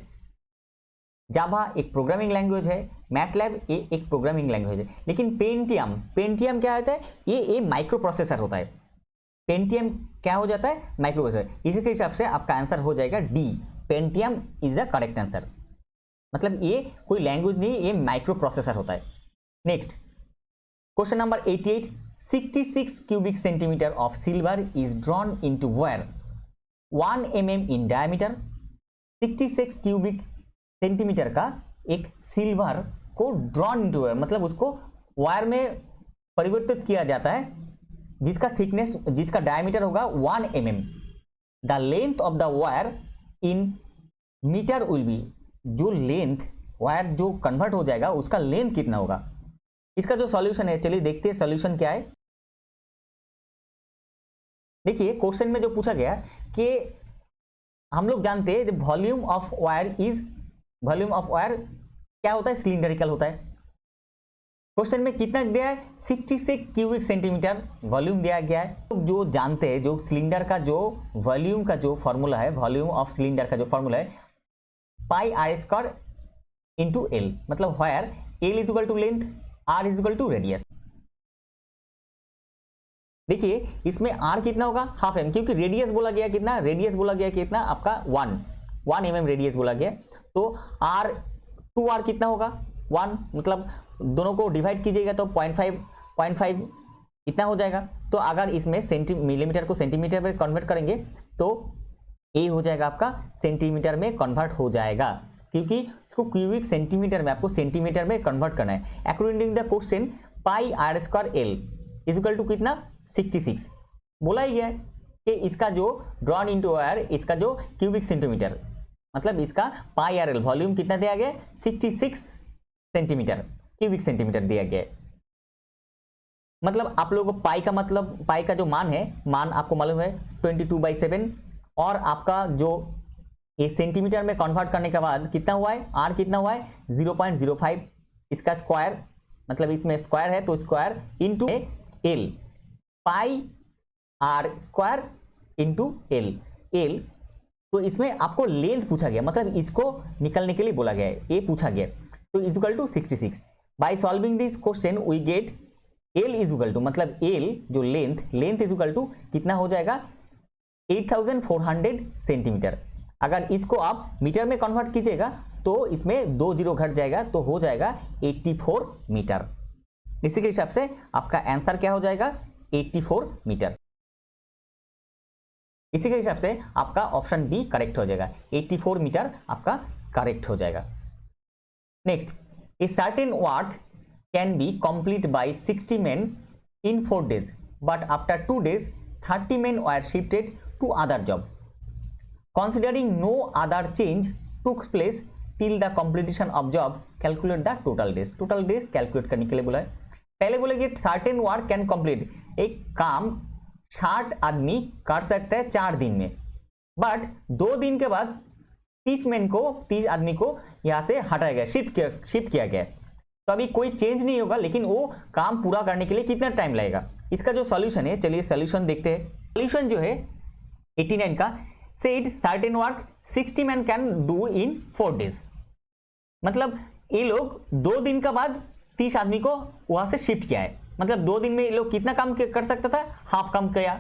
जावा एक प्रोग्रामिंग लैंग्वेज है, मैटलैब ये एक प्रोग्रामिंग लैंग्वेज है, लेकिन पेंटियम क्या होता है, ये माइक्रो प्रोसेसर होता है। पेंटियम क्या हो जाता है, माइक्रो प्रोसेसर। इसी के हिसाब से आपका आंसर हो जाएगा D, Pentium is the correct answer. मतलब ये कोई लैंग्वेज नहीं, ये माइक्रो प्रोसेसर होता है। Next question number 88, 66 cubic centimeter of silver is drawn into wire 1 mm in diameter। 66 cubic centimetre का एक सिल्वर को ड्रॉन इनटू वायर, मतलब उसको वायर में परिवर्तित किया जाता है, जिसका थिकनेस, जिसका डायमीटर होगा 1 mm। The length of the wire in metre will be, जो लेंथ वायर जो कन्वर्ट हो जाएगा उसका लेंथ कितना होगा। इसका जो सॉल्यूशन है, चलिए देखते हैं सॉल्यूशन क्या है। देखिए क्वेश्चन में जो पूछा गया कि हम लोग जानते हैं वॉल्यूम ऑफ वायर क्या होता है, सिलिंडरिकल होता है। क्वेश्चन में कितना दिया है, 66 क्यूबिक सेंटीमीटर वॉल्यूम दिया गया है। तो जो जानते हैं, जो सिलेंडर का जो वॉल्यूम का जो फॉर्मूला है, वॉल्यूम ऑफ सिलेंडर का जो फॉर्मूला है πr² इंटू एल, मतलब wire L is equal to length, R is equal to radius. देखिए इसमें r कितना होगा, हाफ एम, क्योंकि रेडियस बोला गया कितना, रेडियस बोला गया कितना आपका 1 mm रेडियस बोला गया। तो r 2r कितना होगा 1, मतलब दोनों को डिवाइड कीजिएगा तो 0.5 इतना हो जाएगा। तो अगर इसमें मिलीमीटर को सेंटीमीटर में कन्वर्ट करेंगे तो ए हो जाएगा आपका सेंटीमीटर में कन्वर्ट हो जाएगा, क्योंकि इसको क्यूबिक सेंटीमीटर में आपको सेंटीमीटर में कन्वर्ट करना है। According the question πr² l is equal to कितना 66 बोला ही गया है कि इसका जो ड्रॉन इनटू वायर, इसका जो क्यूबिक सेंटीमीटर, मतलब इसका πr l वॉल्यूम कितना दिया गया 66 सेंटीमीटर क्यूबिक सेंटीमीटर दिया गया है। मतलब आप लोगों को पाई का मतलब, पाई का जो मान है, मान आपको मालूम है 22/7, और आपका जो ये सेंटीमीटर में कन्वर्ट करने के बाद कितना हुआ है, आर कितना हुआ है 0.05, इसका स्क्वायर, मतलब इसमें स्क्वायर है तो square into L, πr² into L. तो इसमें आपको लेंथ पूछा गया, मतलब इसको निकलने के लिए बोला गया है, ये पूछा गया। तो is equal to 66। By solving this question we get L is equal to, मतलब एल जो लेंथ इज इक्वल टू कितना हो जाएगा 8400 सेंटीमीटर। अगर इसको आप मीटर में कन्वर्ट कीजिएगा तो इसमें 2 जीरो घट जाएगा तो हो जाएगा 84 मीटर। इसी के हिसाब से आपका आंसर क्या हो जाएगा 84 मीटर। इसी के हिसाब से आपका ऑप्शन बी करेक्ट हो जाएगा, 84 मीटर आपका करेक्ट हो जाएगा। Next, a certain work can be complete bye 60 men in 4 days, but after 2 days 30 men were shifted to other job. Considering no other change took place till the completion of job, calculate the total days. Total days calculate करने के लिए बोला है। पहले बोले कि certain work can complete, एक काम 60 आदमी कर सकता है 4 दिन में, बट 2 दिन के बाद 30 आदमी को यहां से हटाया गया, शिफ्ट किया गया। तो अभी कोई चेंज नहीं होगा, लेकिन वो काम पूरा करने के लिए कितना टाइम लगेगा। इसका जो सॉल्यूशन है, चलिए सॉल्यूशन देखते हैं। सॉल्यूशन जो है 89 का, said certain work 60 man can do in 4 days। मतलब ये लोग 2 दिन के बाद 30 आदमी को वहां से शिफ्ट किया है, मतलब 2 दिन में ये लोग कितना काम कर सकता था, हाफ काम किया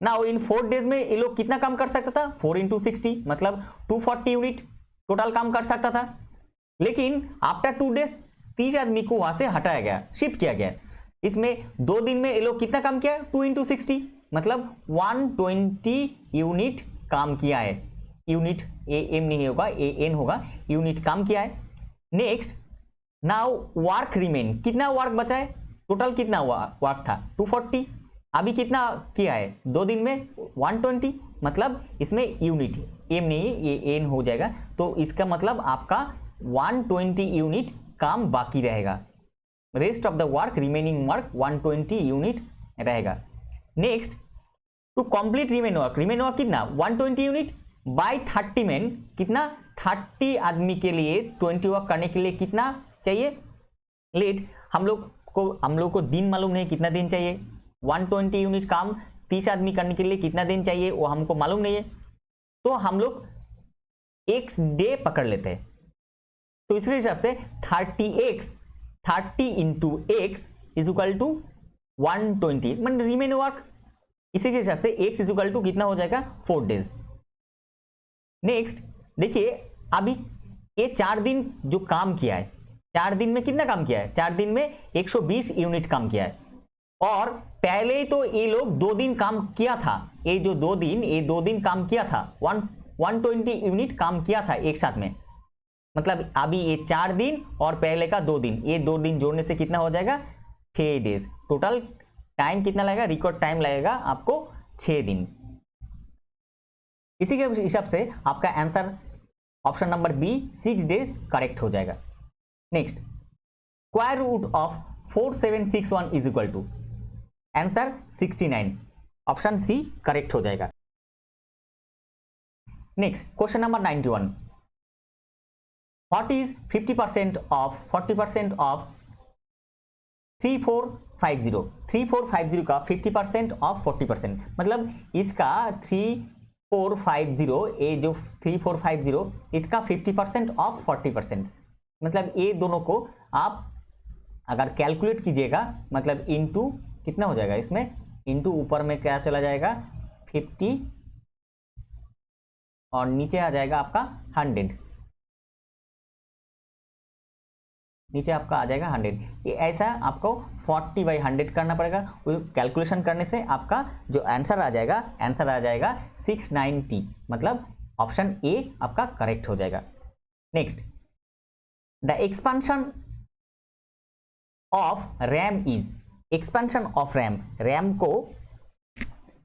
ना। इन 4 days में ये लोग कितना काम कर सकता था, 4 into 60 मतलब 240 यूनिट टोटल काम कर सकता था। लेकिन आफ्टर 2 days 30 आदमी को वहां से हटाया गया, शिफ्ट किया गया। इसमें 2 दिन में ये लोग कितना काम किया, 2 into 60 मतलब 120 यूनिट काम किया है। यूनिट ए एम नहीं होगा, ए एन होगा, यूनिट काम किया है। नेक्स्ट, नाउ वर्क रिमेन, कितना वर्क बचा है, टोटल कितना वर्क था 240, अभी कितना किया है 2 दिन में 120, मतलब इसमें यूनिट एम नहीं ये एन हो जाएगा, तो इसका मतलब आपका 120 यूनिट काम बाकी रहेगा। Rest of the work, remaining work 120 unit रहेगा। Next, to complete remain work कितना 120 यूनिट बाय 30 मैन, कितना 30 आदमी के लिए 20 वर्क करने के लिए कितना चाहिए लेट। हम लोग को दिन मालूम नहीं कितना दिन चाहिए, 120 यूनिट काम 30 आदमी करने के लिए कितना दिन चाहिए वो हमको मालूम नहीं है, तो हम लोग एक डे पकड़ लेते हैं। तो इसके हिसाब से 30 into X is equal to 120 मतलब रिमेन वर्क। इसी के हिसाब से एक्स इज इक्वल टू कितना हो जाएगा 4 days। नेक्स्ट देखिए, अभी ये 4 दिन जो काम किया है, 4 दिन में कितना काम किया है, 4 दिन में 120 यूनिट काम किया है। और पहले तो ये लोग 2 दिन काम किया था, ये 2 दिन काम किया था, 120 यूनिट काम किया था एक साथ में। मतलब अभी ये 4 दिन और पहले का 2 दिन, ये 2 दिन जोड़ने से कितना हो जाएगा 6 days। टोटल टाइम कितना लगेगा, रिकॉर्ड टाइम लगेगा आपको 6 दिन। इसी के हिसाब से आपका answer option number B 6 days correct हो जाएगा। Next, square root of 4761 is equal to, answer 69, option C correct हो जाएगा। Next, question number 91, what is 50% of 40% of 3450, 3450 का 50% ऑफ 40%, मतलब इसका 3450, ये जो 3450 इसका 50% ऑफ 40%, मतलब ये दोनों को आप अगर कैलकुलेट कीजिएगा, मतलब इनटू कितना हो जाएगा, इसमें इनटू ऊपर में क्या चला जाएगा 50 और नीचे आ जाएगा आपका 100, नीचे आपका आ जाएगा 100। ये ऐसा आपको 40/100 करना पड़ेगा। कैलकुलेशन करने से आपका जो आंसर आ जाएगा 690, मतलब ऑप्शन ए आपका करेक्ट हो जाएगा। Next, the expansion of RAM is, expansion of RAM को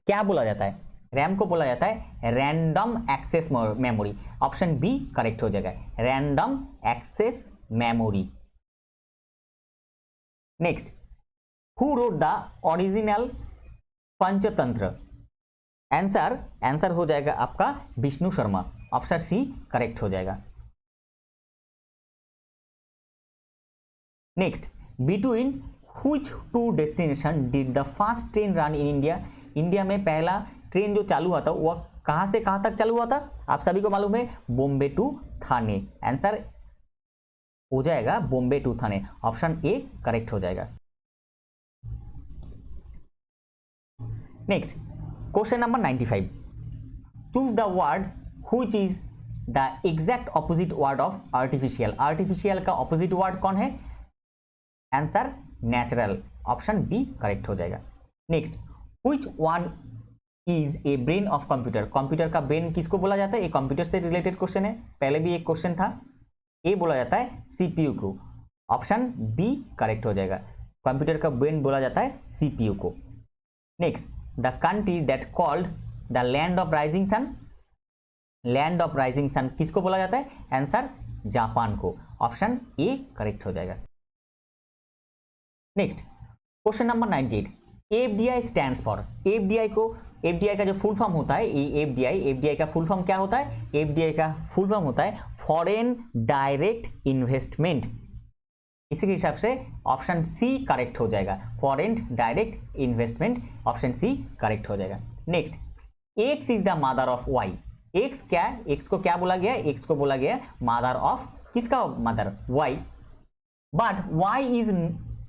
क्या बोला जाता है, रैम को बोला जाता है random access memory, option B correct हो जाएगा, random access memory. Next, who wrote the original Panchatantra, answer हो जाएगा आपका Vishnu Sharma, option C correct हो जाएगा। Next, between which 2 destination did the first train run in India, India में पहला ट्रेन जो चालू हुआ था वह कहां से कहां तक चालू हुआ था, आप सभी को मालूम है बॉम्बे टू थाने, आंसर हो जाएगा Bombay to Thane, option A correct हो जाएगा। Next question number 95, choose the word which is the exact opposite word of artificial. Artificial का ऑपोजिट वर्ड कौन है? Answer natural, option B correct हो जाएगा। Next, which word is a brain of computer. Computer का brain किसको बोला जाता है? ये कंप्यूटर से रिलेटेड क्वेश्चन है, पहले भी एक क्वेश्चन था। ये बोला जाता है सीपीयू को, ऑप्शन बी करेक्ट हो जाएगा। कंप्यूटर का ब्रेन बोला जाता है सीपीयू को। Next, the country that called the land of rising sun. Land of rising sun किसको बोला जाता है? आंसर जापान को, ऑप्शन ए करेक्ट हो जाएगा। Next question number 98, FDI stands for. FDI का जो फुल फॉर्म होता है, एफडीआई का फुल फॉर्म क्या होता है? एफडीआई का फुल फॉर्म होता है फॉरेन डायरेक्ट इन्वेस्टमेंट। इसी के हिसाब से ऑप्शन सी करेक्ट हो जाएगा, foreign direct investment, option C correct हो जाएगा। Next, X is the mother of Y. X क्या? एक्स को क्या बोला गया? एक्स को बोला गया मदर ऑफ, किसका mother? Y. But Y is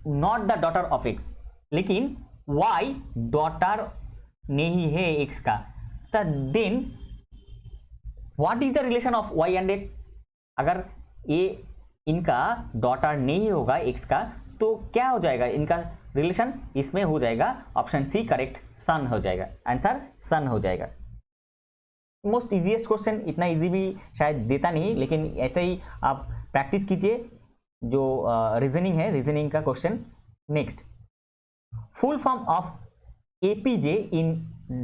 not the daughter of X, लेकिन वाई डॉटर नहीं है एक्स का। Then what is the relation of Y and X? अगर ये इनका डॉटर नहीं होगा एक्स का, तो क्या हो जाएगा इनका रिलेशन? इसमें हो जाएगा ऑप्शन सी करेक्ट, सन हो जाएगा, आंसर सन हो जाएगा। मोस्ट इजीएस्ट क्वेश्चन, इतना इजी भी शायद देता नहीं, लेकिन ऐसे ही आप प्रैक्टिस कीजिए जो रीजनिंग है, रीजनिंग का question. Next, full form of APJ in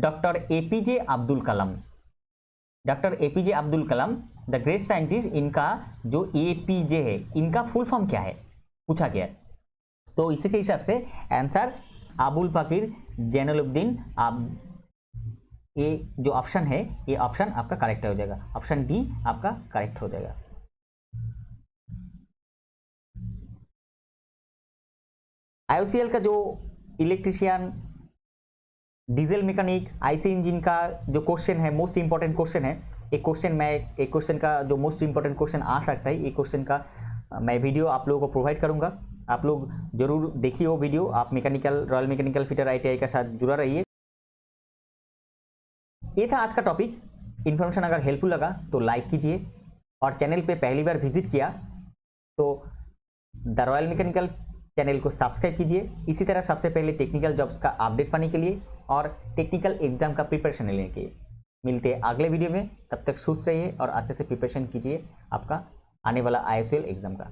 doctor APJ Abdul Kalam. Doctor APJ Abdul Kalam the great scientist, इनका जो एपीजे है इनका फुल फॉर्म क्या है पूछा गया। तो इसी के हिसाब से आंसर अबुल फकीर जैनुलब्दीन। ये जो ऑप्शन है, ये ऑप्शन आपका करेक्ट हो जाएगा, ऑप्शन डी आपका करेक्ट हो जाएगा। आईओसीएल का जो electrician, diesel mechanic, IC engine का जो क्वेश्चन है, मोस्ट इंपॉर्टेंट क्वेश्चन है। एक क्वेश्चन का जो मोस्ट इंपॉर्टेंट क्वेश्चन आ सकता है, एक क्वेश्चन का मैं वीडियो आप लोगों को प्रोवाइड करूंगा, आप लोग जरूर देखिए वो वीडियो। आप रॉयल मैकेनिकल फिटर आईटीआई के साथ जुड़ा रहिए। ये था आज का टॉपिक। इन्फॉर्मेशन अगर हेल्पफुल लगा तो लाइक कीजिए, और चैनल पे पहली बार विजिट किया तो द रॉयल मैकेनिकल चैनल को सब्सक्राइब कीजिए। इसी तरह सबसे पहले टेक्निकल जॉब्स का अपडेट पाने के लिए और टेक्निकल एग्जाम का प्रिपरेशन लेने के लिए। मिलते हैं अगले वीडियो में, तब तक सुस्त रहिए और अच्छे से प्रिपरेशन कीजिए आपका आने वाला आईओसीएल एग्जाम का।